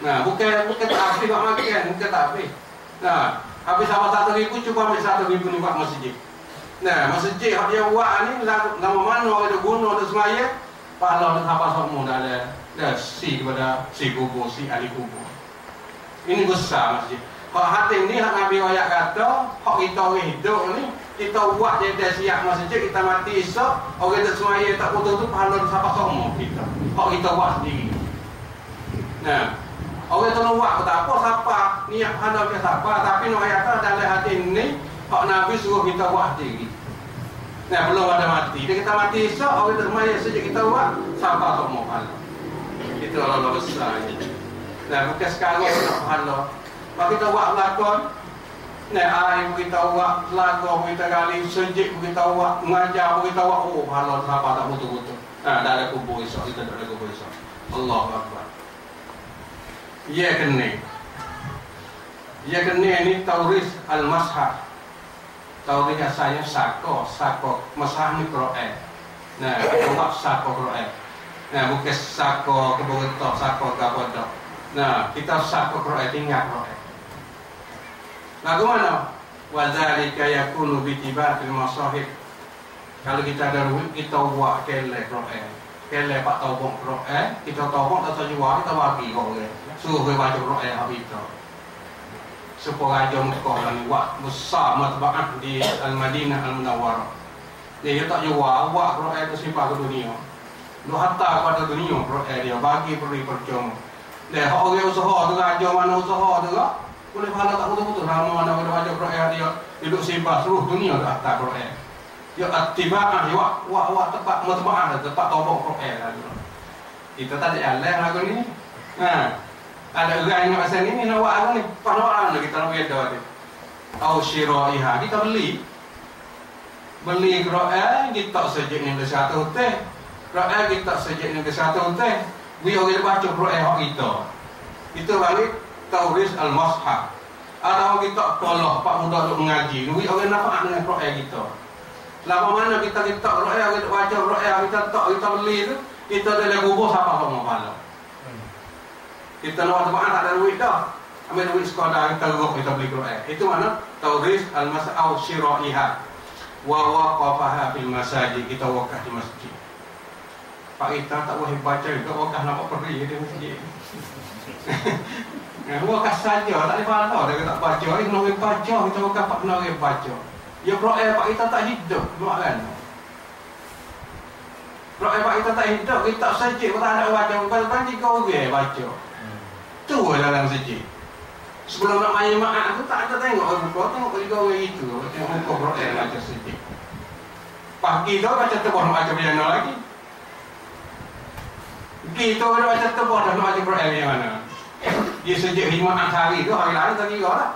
Bukan tak habis buat makan, bukan tak habis. Habis sama 1,000 cuba ambil 1,000 ni buat masjid. Masjid yang dia buat ni nama mana ada guna ada semaya. Pahala dan apa semua dah si kepada si kubur, si ahli kubur. Ini besar masjid. Hak hati ni hak Nabi ayat kata, hak kita orang hidup ni, kita buat dia dah siap masjid, kita mati esok, orang tak semaya tak putus tu pahala dan apa semua kita. Hak kita buat sendiri. Orang tu nak buat tak apa siapa, niat pahala ke siapa, tapi nak ayat kata dalam hati ni, hak Nabi suruh kita buat sendiri. Belum ada mati. Dia kita mati esok, orang termaya sejak kita buat, siapa semua pahala. Kita Itu Allah besar. Nah, bukan sekarang nak pahala. Kalau kita buat lakon, air kita buat lagu, kita kali sejik, kita buat mengajar, kita buat pahala sahabat tak betul-betul. Dah ada kubur esok, kita tak ada kubur esok. Allahu Akbar. Ya kena. Ya kena ni tauris al-mashah. Tauris asalnya sako, mashah ni Quran. Nah, kita buat sako Quran. Nah, bukan sako kebetul, sako kabodoh. Nah, kita sako Quran, tinggal Quran. Lagu mana? Wadzalika yakunu bitibatil masahib. Kalau kita ada duit, kita buat kele Quran. Kele pak taubong Quran, kita taubong atau jual, kita bagi orang. Suruh baca Quran hak kita. Supaya Raja Mekah ni buat besar matba'ah di Al-Madinah Al-Munawwarah. Dia tak jual, buat Quran itu simpan ke dunia. Lu hantar kepada dunia Quran dia, bagi beri percuma. Dia orang usaha tu, raja mana usaha tu lah, boleh pahala tak betul-betul. Nama mana boleh baca Quran dia, duduk simpan seluruh dunia tu hantar Quran. Dia atiba'ah, dia buat tempat matba'ah, tempat taubong Quran lah. Kita tak ada jalan lagu ni. Ada orang yang asal ni nak buat apa ni? Pada orang kita nak beda dia. Au syiraiha, kita beli Quran kita sejak ni ke satu teh. Quran kita sejak ni ke satu teh. We orang baca Quran hak kita. Kita balik tauris al-mashah. Ada orang kita tolak pak muda duk mengaji. We orang nampak dengan Quran kita. Lama mana kita Quran, kita baca Quran, kita beli tu, kita ada kubur siapa mau pahala. Kita nak tempat tak ada duit dah. Ambil duit sekadar kita ruk kita beli Quran. Itu mana? Tauris al-mas'au syira'iha. Wa waqafaha fil masajid. Kita wakaf di masjid. Pak kita tak boleh baca juga wakaf nampak perih di masjid. Wakaf saja tak ada pahala dia tak baca. Ini nak baca kita wakaf tak kena baca. Ya Quran pak kita tak hidup, kan? Quran pak kita tak hidup, kita tak sajid pun tak ada baca. Banyak kau baca. Tu dalam sejid. Sebelum nak main maaf tu tak ada tengok buku, tengok juga orang itu, tengok buku Quran baca sejid. Pagi tu baca tebal nak baca piano lagi. Gitu ada baca tebal dah nak baca Quran yang mana? Dia sejid 5 hari tu hari lain tak kira lah.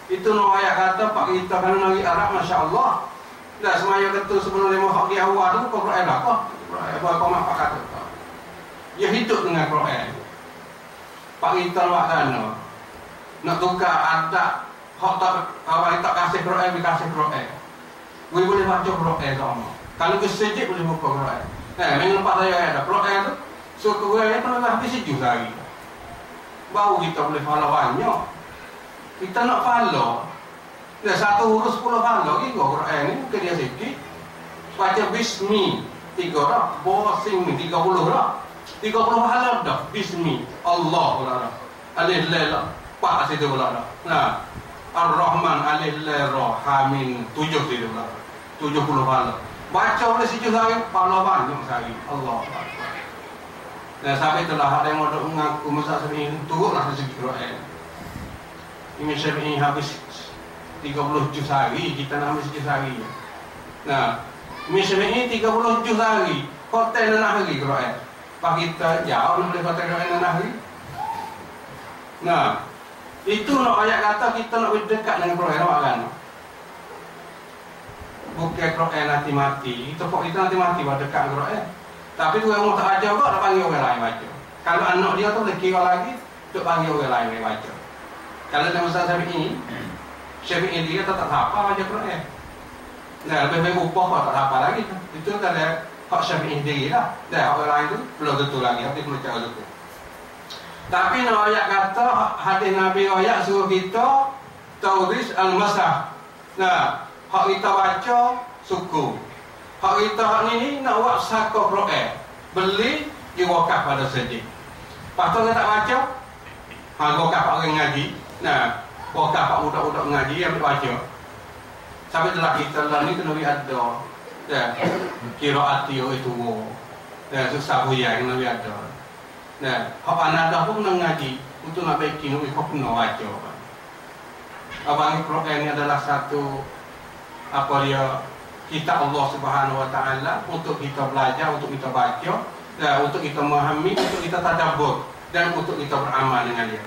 Itu no ayat kata pak kita kan nari Arab masya-Allah. Dah semaya ketu sebelum 5 hari awal tu Quran lah apa? Apa mak pak kata. Dia hidup dengan Quran. Pak kita buat sana nak tukar adat hak tak awak tak kasih Quran dikasih Quran. We boleh baca Quran sama. Kalau ke sejid boleh buka Quran. Memang lepas saya ada Quran tu. So Quran tu nak habis 7 hari. Baru kita boleh pahala banyak. Kita nak pahala. Dah satu huruf 10 pahala ke Quran ni bukan dia sikit. Baca bismi 3 dah, bossing ni 30 dah. 30 pahala dah. Bismi Allah pula dah. Alif lam pak situ pula dah. Nah, Ar-Rahman alif lam ra hamim 7 situ pula. 70 pahala. Baca oleh si hari pahala banyak sekali. Allah Akbar. Dan sampai telah ada yang mau mengaku masa ini turutlah rezeki Quran. Imam Syafi'i habis 30 juz hari, kita nak habis 7 hari. Nah, Imam Syafi'i 30 juz hari, hotel nak hari Quran. Pak kita jauh nak boleh kata dengan hari. Nah, itu nak ayat kata kita nak berdekat dengan Quran kan. Bukan Quran nanti mati, itu kok kita nanti mati berdekat dengan Quran. Tapi tu yang tak baca kok nak panggil orang lain baca. Kalau anak dia tu boleh kira lagi, tu panggil orang lain baca. Kalau dalam masa Syafi'i dia tetap hafal baca Quran. Nah, lebih upah tak hafal lagi. Itu kalau hak Syafi'i sendiri lah. Dah orang lain tu belum tentu lagi. Tapi perlu cara tu. Tapi nak ayat kata hadis Nabi ayat suruh kita tauris al-masah. Nah, hak kita baca suku. Hak kita hak ni nak buat saka Quran. Beli diwakaf pada sejid. Lepas tu tak baca, wakaf orang ngaji. Nah, wakaf pak budak-budak ngaji yang baca. Sampai telah kita lah ni kena ada. Dah kira hati itu dah susah buaya yang nabi ada. Nah, hak anak pun nak ngaji untuk nak bikin nabi kau kena baca. Abang Quran ini adalah satu apa dia kitab Allah Subhanahu Wa Taala untuk kita belajar, untuk kita baca untuk kita memahami, untuk kita tadabbur dan untuk kita beramal dengan dia.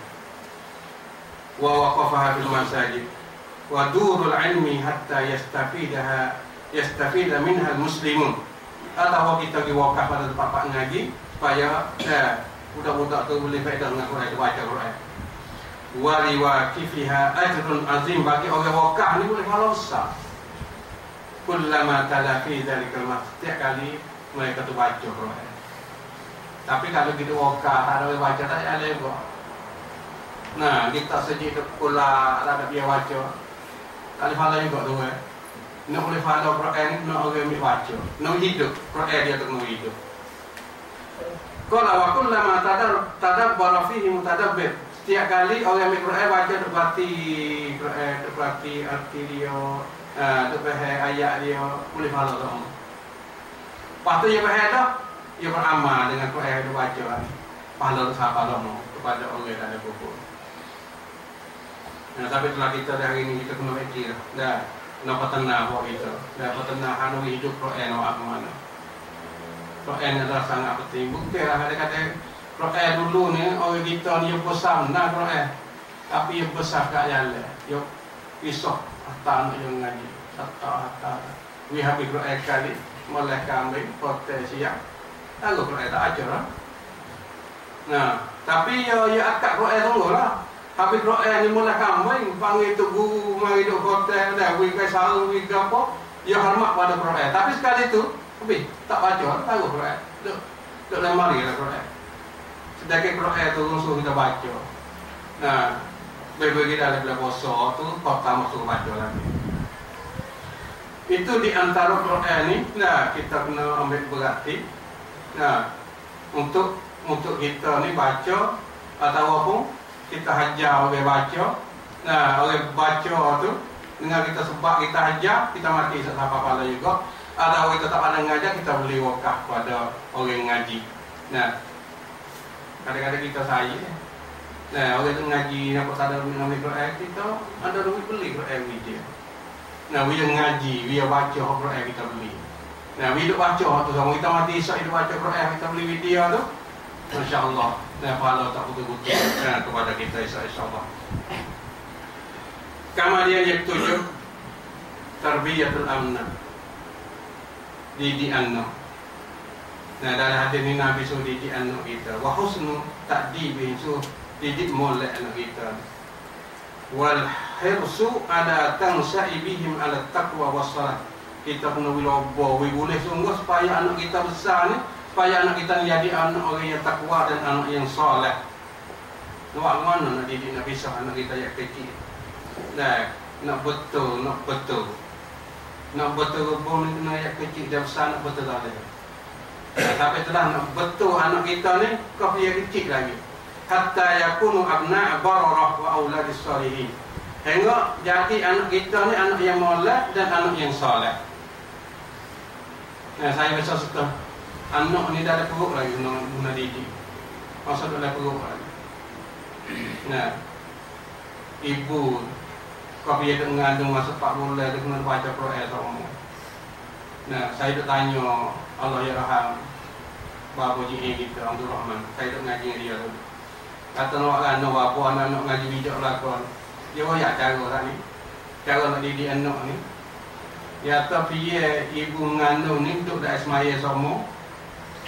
Wa waqafaha fil masajid wa durul ilmi hatta yastafida minha al-muslimun. Atau kita diwakaf pada tempat ngaji supaya budak-budak tu boleh faedah dengan Quran, baca Quran. Wa liwaqifiha ajrun azim, bagi orang wakaf ni boleh pahala besar. Kullama tala fi dzalikal waqt, setiap kali mereka tu baca Quran. Tapi kalau kita wakaf tak ada baca, tak ada lego. Nah, kita sejak pula ada dia baca. Tak ada pahala juga tu. Nak boleh pahala Quran, nak orang ambil baca. Nak hidup Quran dia tu nak hidup. Qala wa kullama tadabbara fihi mutadabbir. Setiap kali orang ambil Quran baca duk berarti arti dia, duk faham ayat dia, boleh pahala tu. Lepas tu dia faham dah, dia beramal dengan Quran yang dia baca. Pahala tu siapa lama kepada orang yang ada buku. Tapi telah kita hari ini kita kena fikir dah, nak tenang buat kita, dah tenang anu hidup Quran awak mana. Quran adalah sangat penting. Bukanlah kata Quran dulu ni orang kita ni besar nak Quran, tapi yang besar kat jalan, yo pisah hatta nak yang ngaji, hatta we habis Quran kali mulai kambing protes siap. Lalu Quran tak ajar. Nah, tapi ya akak Quran tunggulah. Habis Quran ni mulai kambing panggil tu guru mari duk hotel dah, we kai sarung we gapo, ya hormat pada Quran. Tapi sekali tu habis tak baca, tahu Quran. Duk lemari lah Quran. Sedangkan Quran tu musuh kita baca. Nah, bagi dalam bulan puasa tu kota musuh baca lagi. Itu di antara Quran ni, nah kita kena ambil berarti. Nah, untuk kita ni baca atau apa kita hajar orang baca. Nah, orang baca tu dengan kita sebab kita hajar, kita mati siapa pahala juga. Ada orang tak pandang ngajar, kita boleh wakaf pada orang ngaji. Nah, kadang-kadang kita saya, nah orang tu ngaji nampak tak ada minum Quran, kita ada duit beli Quran dia. Nah, dia ngaji, dia baca Quran kita beli. Nah, dia baca tu sama kita mati esok dia baca Quran kita beli video tu. Masya-Allah. Nah, pahala tak betul-betul kepada kita insya-Allah. Kemudian yang ketujuh, tarbiyatul amna. Didik anak. Nah, dalam hadis ni Nabi suruh didik anak kita. Wa husnu ta'dibi, suruh didik molek anak kita. Wal hirsu ala tansa'i bihim ala taqwa was salat. Kita kena wilobo, boleh sungguh supaya anak kita besar ni, supaya anak kita jadi anak orang yang takwa dan anak yang soleh. Nak mana nak didik, nak pisah anak kita yang kecil. Nah, nak betul. Nak betul pun kena yang kecil dan besar, nak betul tak ada. Tapi telah nak betul anak kita ni, kau yang kecil lagi. Hatta yakunu abna' bararah wa auladis salihin. Hingga jadi anak kita ni anak yang molek dan anak yang soleh. Nah, saya biasa suka anak ni dah ada perut lagi guna didik. Maksud dalam perut lagi. Nah, ibu kau dia mengandung masa 4 bulan dia kena baca Quran sama. Nah, saya dah tanya Allah ya raham bapa ji kita Abdul Rahman. Saya dah ngaji dia tu. Kata nak apa anak ngaji bijak lakon. Dia royak cara tak ni. Cara nak didik anak ni. Ya tapi ibu mengandung ni duduk dah semaya semua.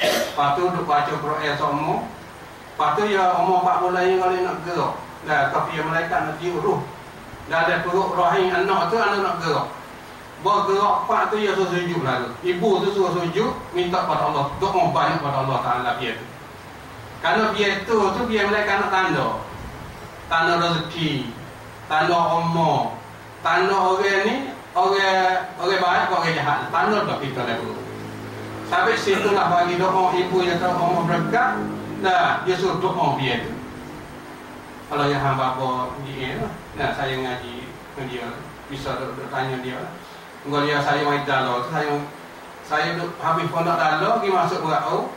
Lepas tu duduk baca Quran semua. Lepas tu ya umur 4 bulan ni kalau nak gerak. Dah tapi ya malaikat nak tiup roh. Dah ada perut rahim anak tu anak nak gerak. Bergerak pak tu ya suruh sujud lalu. Ibu tu suruh sujud minta pada Allah. Doa banyak pada Allah Taala dia tu. Kalau dia tu dia malaikat nak tanda. Tanda rezeki, tanda umur, tanda orang ni orang baik orang jahat. Tanda tak kita lalu. Sampai situlah bagi doa ibu yang tahu umur berkat. Nah, dia suruh doa dia tu. Kalau yang hamba bawa dia, nah saya ngaji dengan dia, bisa duduk tanya dia. Kalau dia saya main dalam, saya duduk habis pondok dalam, pergi masuk berau.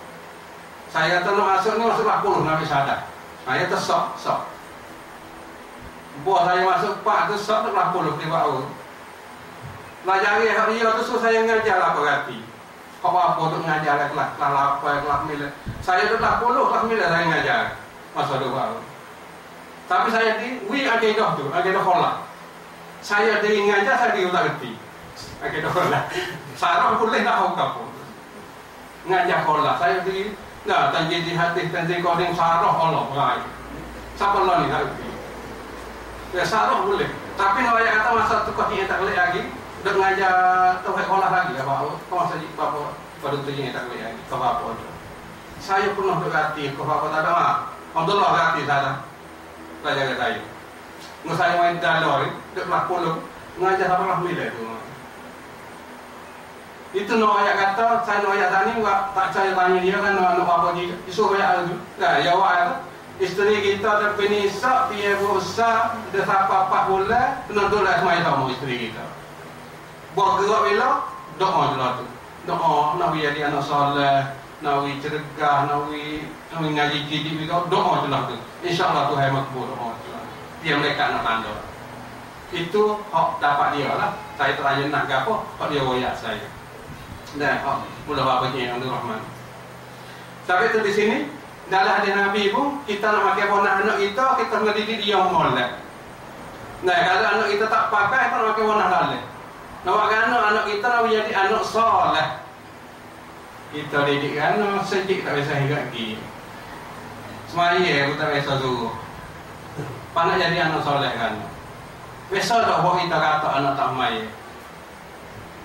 Saya kata nak masuk ni masuk 40 Nabi sadar. Saya tersok. Buat saya masuk 4 tu sok 40 di berau. Pelajari hak dia tu suruh saya ngajar lah berarti. Kau apa untuk mengajar kelas 8, kelas 9. Saya tu kelas 10, kelas 9 saya mengajar masa 2 tahun. Tapi saya akidah tu, akidah kholah. Saya mengajar, saya tak kerti. Akidah kholah. Sarah boleh tak tahu. Ngajar kholah. Saya tanjid di hadis, tanjid koding sarah Allah. Siapa Allah ni tak kerti. Ya sarah boleh. Tapi kalau yang kata masa tu kau tak boleh lagi, dah mengajar tauhid kholah lagi apa? Kau masa di apa? Pada tu yang tak boleh lagi. Kau apa tu? Saya pernah berhati, kau apa tak ada? Alhamdulillah berhati saya. Pelajar saya. Masa saya main dalor, dek kelas 10, mengajar apa lah milih tu. Itu no ayat kata, saya no ayat tadi, tak saya tanya dia kan no apa dia, disuruh ayat tu. Nah, jawab isteri kita terpenisak, dia berusaha, dia sampai 4 bulan, penonton lah semai sama isteri kita. Buat gerak bila, doa je lah tu. Doa, nak jadi anak soleh, nak cergah, nak ngaji kidik juga, doa je lah tu. InsyaAllah Tuhan makbul doa je lah. Dia mereka nak tanda. Itu hak dapat dia lah. Saya tanya nak ke apa, hak dia royak saya. Dan hak mula bapanya yang Abdul Rahman. Sampai tu di sini, dalam hadis Nabi pun, kita nak pakai warna anak kita kena didik dia molek. Nah, kalau anak kita tak pakai, kita nak pakai warna lain. Nak pakai anak kita nak menjadi anak soleh. Kita didik anak sejak tak biasa hidup lagi. Semaya aku tak biasa suruh. Panak jadi anak soleh kan. Biasa dah buat kita kata anak tak maya.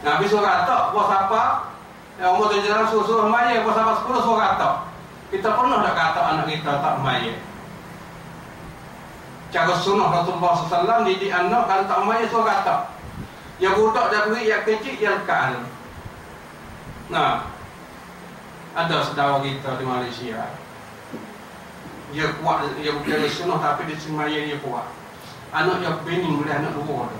Nah, bisa kata buat apa? Yang umur 7 tahun suruh maya, buat apa 10 suruh kata. Kita pernah tak kata anak kita tak maya. Cara sunnah Rasulullah SAW didik anak kalau tak maya suruh kata. Ya budak dah beri, yang kecil, yang lekat. Nah, ada saudara kita di Malaysia. Dia kuat, dia bukan sunnah tapi di semaya dia kuat. Anak dia bening boleh anak 2 tu.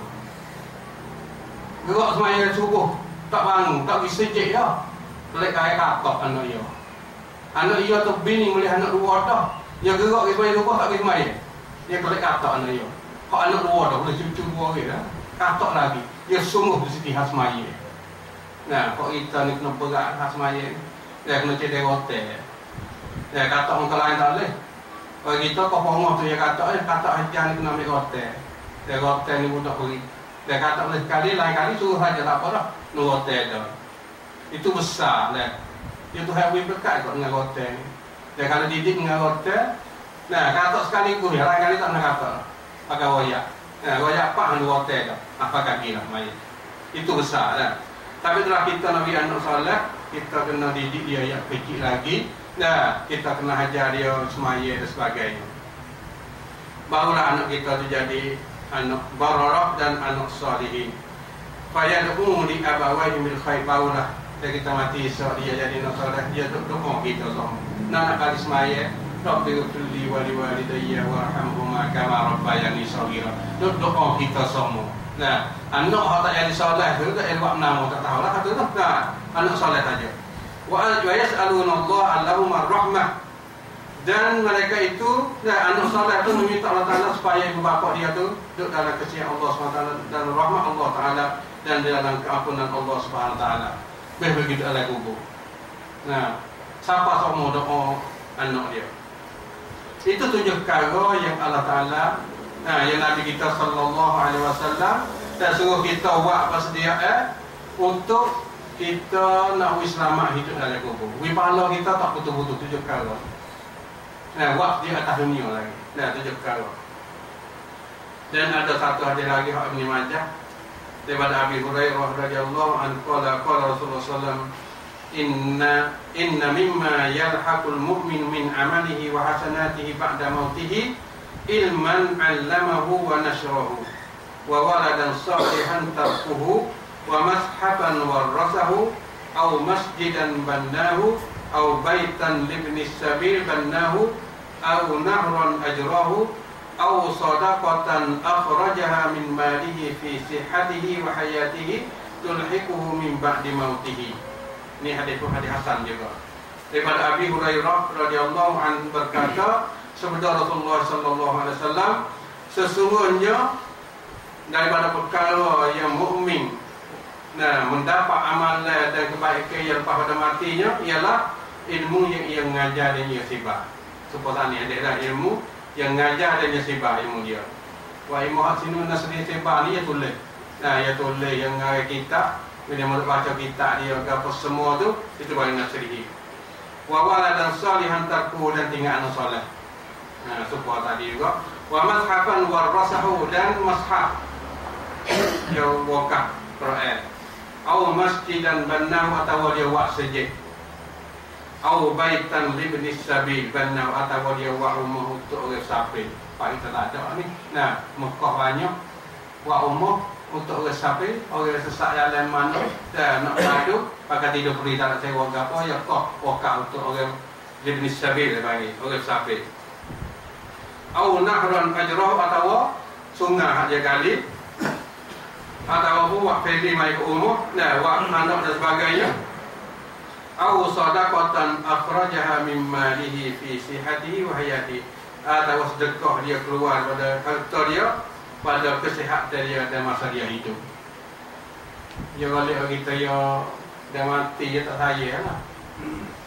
Gerak semaya subuh, tak bangun, tak pergi sejik ya. Pelik kaya katak anak dia. Anak dia tu bening boleh anak 2 dah. Dia gerak ke semaya subuh tak pergi semaya. Dia pelik katak anak dia. Kalau anak 2 dah, boleh cucu 2 lagi dah. Katak lagi. Dia sungguh bersiti khas semaya. Nah, kalau kita ni kena berat khas semaya, dia kena cedek hotel. Dia katak orang lain tak boleh. Kalau kita kau pongok tu dia kata hajar ni kena ambil hotel. Dia hotel ni budak beri. Dia kata boleh sekali, lain kali suruh saja tak apa dah. No hotel dah. Itu besar lah. Dia tu habis berkat kot dengan hotel ni. Dia kalau didik dengan hotel, nah kata sekaligus ya, lain kali tak nak kata. Pakai royak. Nah, royak apa dengan hotel dah. Apa kaki lah main. Itu besar lah. Tapi setelah kita nak beri anak soleh, kita kena didik dia yang kecil lagi. Nah, kita kena hajar dia semaya dan sebagainya. Barulah anak kita tu jadi anak bararah dan anak salihin. Fayad'u li abawaihi bil khair. Barulah kita mati esok dia jadi anak soleh, dia doa kita semua. Nak kali semaya, Rabbighfirli wa liwalidayya warhamhuma kama rabbayani shaghira. Doa kita semua. Nah, anak hak tak jadi soleh tu tak elok nama tak tahu lah kata tu. Nah, anak soleh saja. Wa yas'aluna Allah Allahumma rahmah. Dan mereka itu, anak soleh itu meminta Allah Ta'ala supaya ibu bapa dia tu duduk dalam kesian Allah SWT, dalam rahmat Allah Ta'ala, dan dalam keampunan Allah SWT. Begitu oleh kubur. Nah, siapa semua doa anak dia. Itu 7 perkara yang Allah Ta'ala, yang Nabi kita Sallallahu Alaihi Wasallam dan suruh kita buat persediaan untuk kita nak selamat hidup dalam kubur. Pahala kita tak betul-betul 7 perkara. Nah, waktu di atas dunia lagi. Nah, 7 perkara. Dan ada satu hadis lagi Ibn Majah daripada Abi Hurairah radhiyallahu anhu qala Rasulullah sallallahu inna mimma yalhaqul mu'min min amalihi wa hasanatihi ba'da mautihi ilman 'allamahu wa nashrahu wa waladan salihan tarkuhu wa mashaban warasahu aw masjidan bannahu aw baitan libni sabil bannahu aw nahran ajrahu aw sadaqatan akhrajaha min malihi fi sihhatihi wa hayatihi tulhiquhu min ba'di mautihi. Ini hadis hasan juga. Daripada Abi Hurairah radhiyallahu anhu berkata, sabda Rasulullah sallallahu alaihi wasallam, sesungguhnya daripada perkara yang mukmin Nah, mendapat amalan dan kebaikan yang pada matinya ialah ilmu yang ia mengajar dan ia sebar. Seperti ini adalah ilmu yang mengajar dan ia sebar ilmu dia. Wah, ilmu hak sini nasri sebar ni ia tulis. Nah, ia tulis yang mengarah kitab, bila mau baca kitab dia apa semua tu itu baru nasri. Wa waladan salihan tarku dan tinggal anak soleh. Nah, seperti tadi juga. Wa mazhafan warasahu dan mazhab yang wakaf Quran. Atau masjidan bannahu atau dia buat sejid. Atau baitan libni sabil bannahu atau dia buat rumah untuk orang safir. Pak kita tak ada ni. Nah, Mekah banyak buat rumah untuk orang safir, orang sesak jalan mana dan nak maju pakai tidur peri tak sewa apa ya kok wakaf untuk orang libni sabil bagi orang safir. Atau nahran ajrah atau sungai hak dia kali atau buat family mai ke umur, nah, buat anak dan sebagainya. Atau sadaqatan akhrajaha min malihi fi sihhatihi wa hayatihi. Atau sedekah dia keluar pada harta dia pada kesihatan dia dan masa dia hidup. Ya kalau kita ya dah mati dia tak saya lah.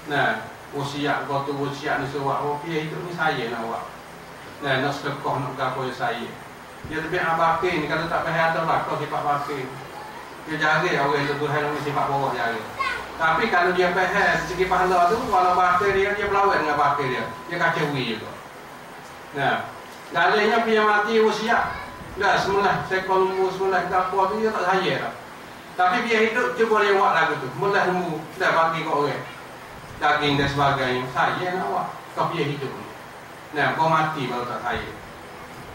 Nah, usia kau tu usia ni suak dia hidup ni saya nak buat. Nah, nak sedekah nak gapo saya. Dia lebih abakin kalau tak payah ada lah kau sifat bakin. Dia jaga orang itu Tuhan yang sifat bawah jaga. Tapi kalau dia payah segi pahala tu walau bakin dia berlawan dengan bakin dia. Dia kacauwi juga. Nah, galanya punya mati usia dah semulah sekol semulah gapo tu dia tak saya dah. Tapi dia hidup cuba dia buat lagu tu. Mula lembu dah bagi kau orang. Daging dan sebagainya. Saya nak buat. Kau dia hidup. Nah, kau mati baru tak saya.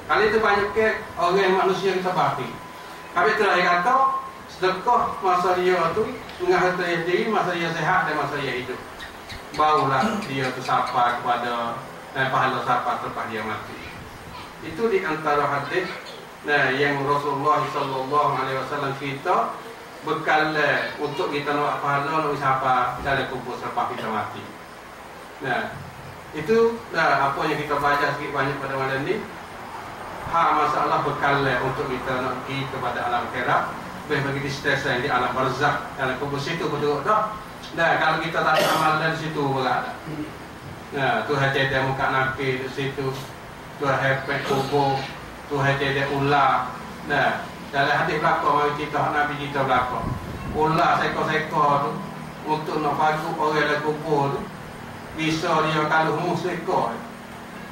Kali itu banyak ke orang manusia kita bakti. Tapi itulah yang kata sedekah masa dia tu dengan harta yang diri, masa dia sehat dan masa dia hidup. Barulah dia tu sapa kepada pahala sapa selepas dia mati. Itu di antara hadis yang Rasulullah SAW kita bekal untuk kita nak pahala nak sapa dalam kubur selepas kita mati. Nah, itu apa yang kita baca sikit banyak pada malam ni. Masalah bekal untuk kita nak pergi kepada alam akhirat, bagi di stesen di alam barzakh dalam kubur situ betul dah. Nah, kalau kita tak amal dari situ berat. Nah, tu hati dia muka nabi di situ, tu hepet kubur, tu hati dia ular. Nah, dalam hadis belakang mari kita nabi kita belakang. Ular seekor-seekor tu untuk nak pagu orang dalam kubur tu bisa dia kalau musekor.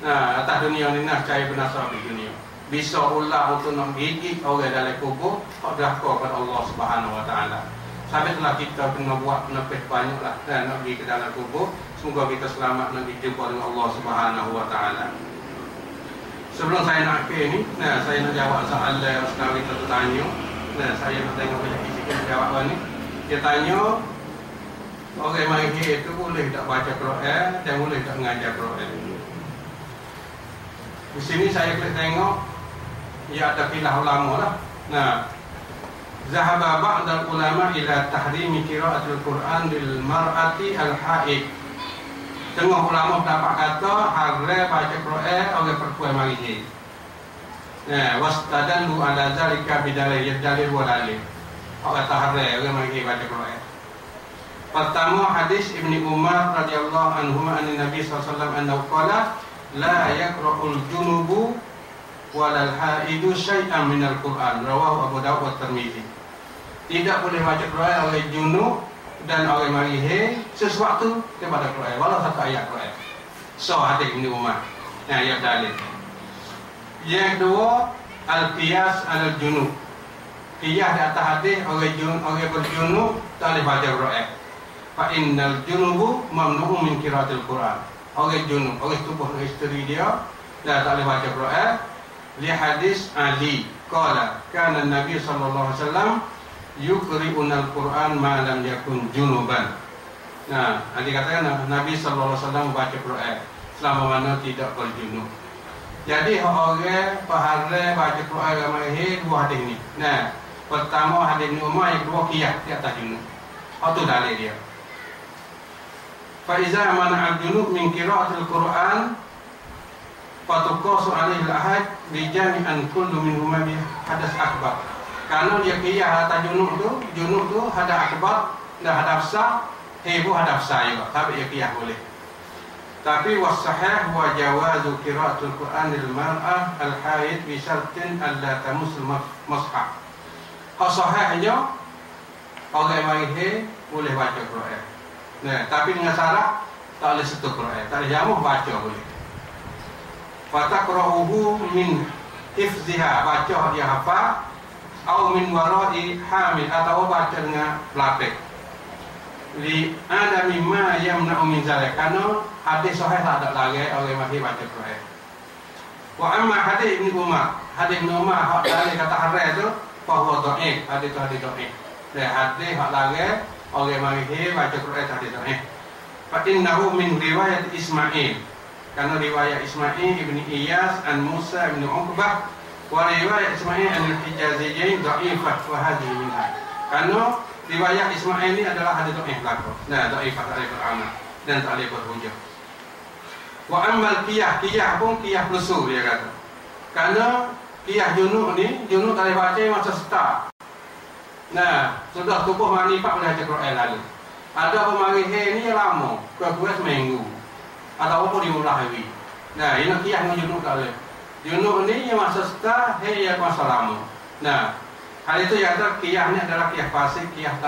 Nah, atas dunia ni nak cari penasar di dunia. Bisa ular untuk nak gigit orang dalam kubur, kau deraka kepada Allah Subhanahu Wa Taala. Sampai telah kita kena buat penepis banyaklah dan nak pergi ke dalam kubur. Semoga kita selamat nak dijumpa dengan Allah Subhanahu Wa Taala. Sebelum saya nak akhir ni, saya nak jawab soalan sekarang kita tanya. Saya nak tengok banyak isi jawapan ni. Dia tanya, orang mahir itu boleh tak baca Quran dan boleh tak mengajar Quran. Di sini saya boleh tengok ia ada khilaf ulama lah. Nah, zahaba ba'd ulama ila tahrimi qira'atul Quran lil mar'ati al-haid. Tengah ulama dapat kata haram baca Quran orang perempuan mahir. Nah, wastadallu ala zalika bidalil dalil wa dalil. Orang kata haram orang mahir baca Quran. Pertama hadis Ibnu Umar radhiyallahu anhu an Nabi sallallahu alaihi wasallam annahu qala la yaqra'ul junubu walal haidu syai'an minal Qur'an. Rawahu Abu Dawud wa Tirmizi. Tidak boleh baca Quran oleh junub dan orang marih sesuatu daripada Quran walau satu ayat Quran. So hadis Ibnu Umar. Nah, ya dalil. Yang kedua al-qiyas al-junub. Qiyas di atas hadis orang berjunub tak boleh baca Quran. Fa innal junubu mamnu'un min qiraatil Quran. Orang junub, orang tubuh isteri dia dah tak boleh baca Quran. Li hadis Ali qala kana Nabi sallallahu alaihi wasallam yuqri'una al-Quran ma lam yakun junuban. Nah, Ali katakan Nabi sallallahu alaihi wasallam baca Quran selama mana tidak berjunub. Jadi orang pahala baca Quran ramai dua hadis ni. Nah, pertama hadis Ibnu Umar, yang kedua qiyas di atas junub. Itu dalil dia. Fa iza mana al-junub min qira'atil Quran fatuqasu alaihi al-ahad bi jami'an kullu minhuma bi hadas akbar. Karena dia qiyah atas junub tu hadap akbar dan hadap sah, hebo hadap sah juga. Tapi dia qiyah boleh. Tapi was-sahih wa jawazu qira'atul Qur'an lil mar'ah al-haid bi syartin alla tamussul mushaf. Hak sahihnya orang mari boleh baca Quran. Nah, tapi dengan syarat tak boleh sentuh Quran. Tak boleh jamuh baca boleh. Fataqra'uhu min hifziha, baca dia hafal, atau min wara'i hamil, atau baca dengan lapik. Li ada mimma yamna'u min zalik, karena hadis sahih tak ada lagi orang mari baca Quran. Wa amma hadis Ibnu Umar, hak dalil kata harai tu bahwa dhaif, hadis tu hadis dhaif. Dan hadis hak lagi orang mari baca Quran hadis dhaif. Fa innahu min riwayat Ismail, karena riwayat Ismail ibni Iyas an Musa ibn Uqbah wa riwayat Ismail an al-Hijaziyyin dhaifah wa hadhihi minha. Karena riwayat Ismail ini adalah hadis dhaif belaka. Nah, dhaifah tak boleh beramal dan tak boleh berhujjah. Wa ammal qiyah pun qiyah plusu dia kata. Karena qiyah junub ni, junub tak boleh baca masa start. Nah, sudah tubuh manifat boleh baca Quran lalu. Ada pemari ni lama, kurang seminggu. Atau apa dimulai hari. Nah, ini qiyah dengan junub tak boleh. Junub ni yang masa start, yang masa lama. Nah, hal itu yang ada qiyah ni adalah qiyah fasik, qiyah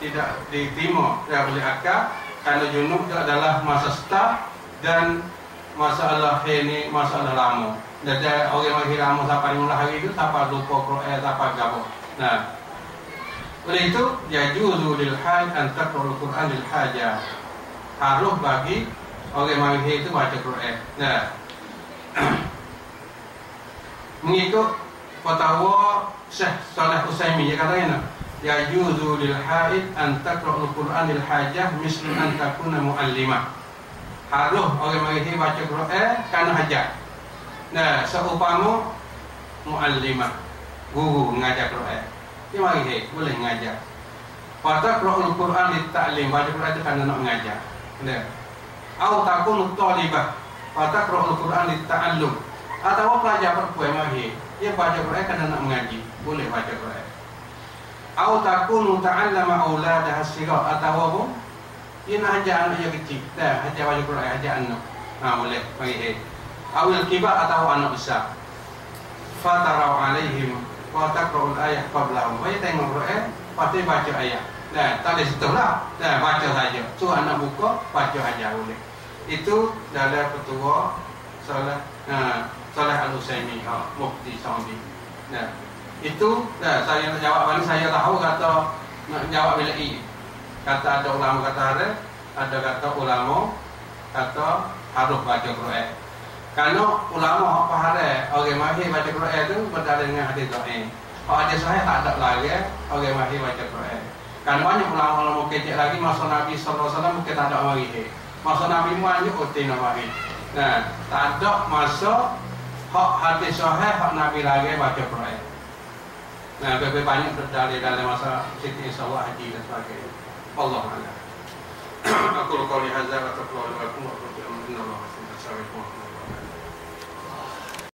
tidak diterima, tidak boleh akal. Karena junub itu adalah masa start dan masalah ini masalah lama. Jadi orang yang lama sampai mulai hari itu sampai lupa Quran, sampai gabung. Nah, oleh itu yajuzu lil haj an taqra'ul Quran lil hajah. Harus bagi orang yang itu baca Quran. Nah, mengikut fatwa Syekh Saleh Utsaimin dia katanya, yajuzu lil haid an taqra'ul Quran lil hajah mislu an takuna muallimah. Harus orang mari baca Quran kerana hajat. Nah, seumpama muallimah, guru mengajar Quran. Dia mari boleh mengajar. Fataqra'ul Quran lit-ta'lim, baca Quran itu kerana nak mengajar. Nah. Atau takun talibah, fataqra'ul Quran lit-ta'allum. Atau pelajar perempuan mari, dia baca Quran kerana nak mengaji, boleh baca Quran. Atau takun ta'allama auladah as-sighar, atau apa? Dia nak ajar anak yang kecil, dah ajar baca Quran, ajar anak. Boleh bagi awil kibar atau anak besar. Fatarau alaihim wa taqra'ul ayat qablahum. Dia tengok Quran, pasti baca ayat. Nah, tak boleh setengah. Nah, baca saja. So anak buka, baca aja boleh. Itu dalam petua Saleh Al-Utsaimin, Mufti Saudi. Nah, itu saya nak jawab ni, saya tahu kata nak jawab bila i. Kata ada ulama kata ada kata ulama kata harus baca Quran. Karena ulama apa hari orang mahir baca Quran itu berdalil dengan hadis dhaif. Kalau hadis sahih tak ada lagi orang mahir baca Quran. Kan banyak ulama-ulama kecil lagi masa Nabi sallallahu alaihi wasallam mungkin tak ada mahir. Masa Nabi banyak utin mahir. Nah, tak ada masa hak hadis sahih hak Nabi lagi baca Quran. Nah, banyak berdalil dalam masa Siti Isra Haji dan sebagainya. Allah a'lam. Aku qouli hadza wa taqulu lakum wa qul inna Allaha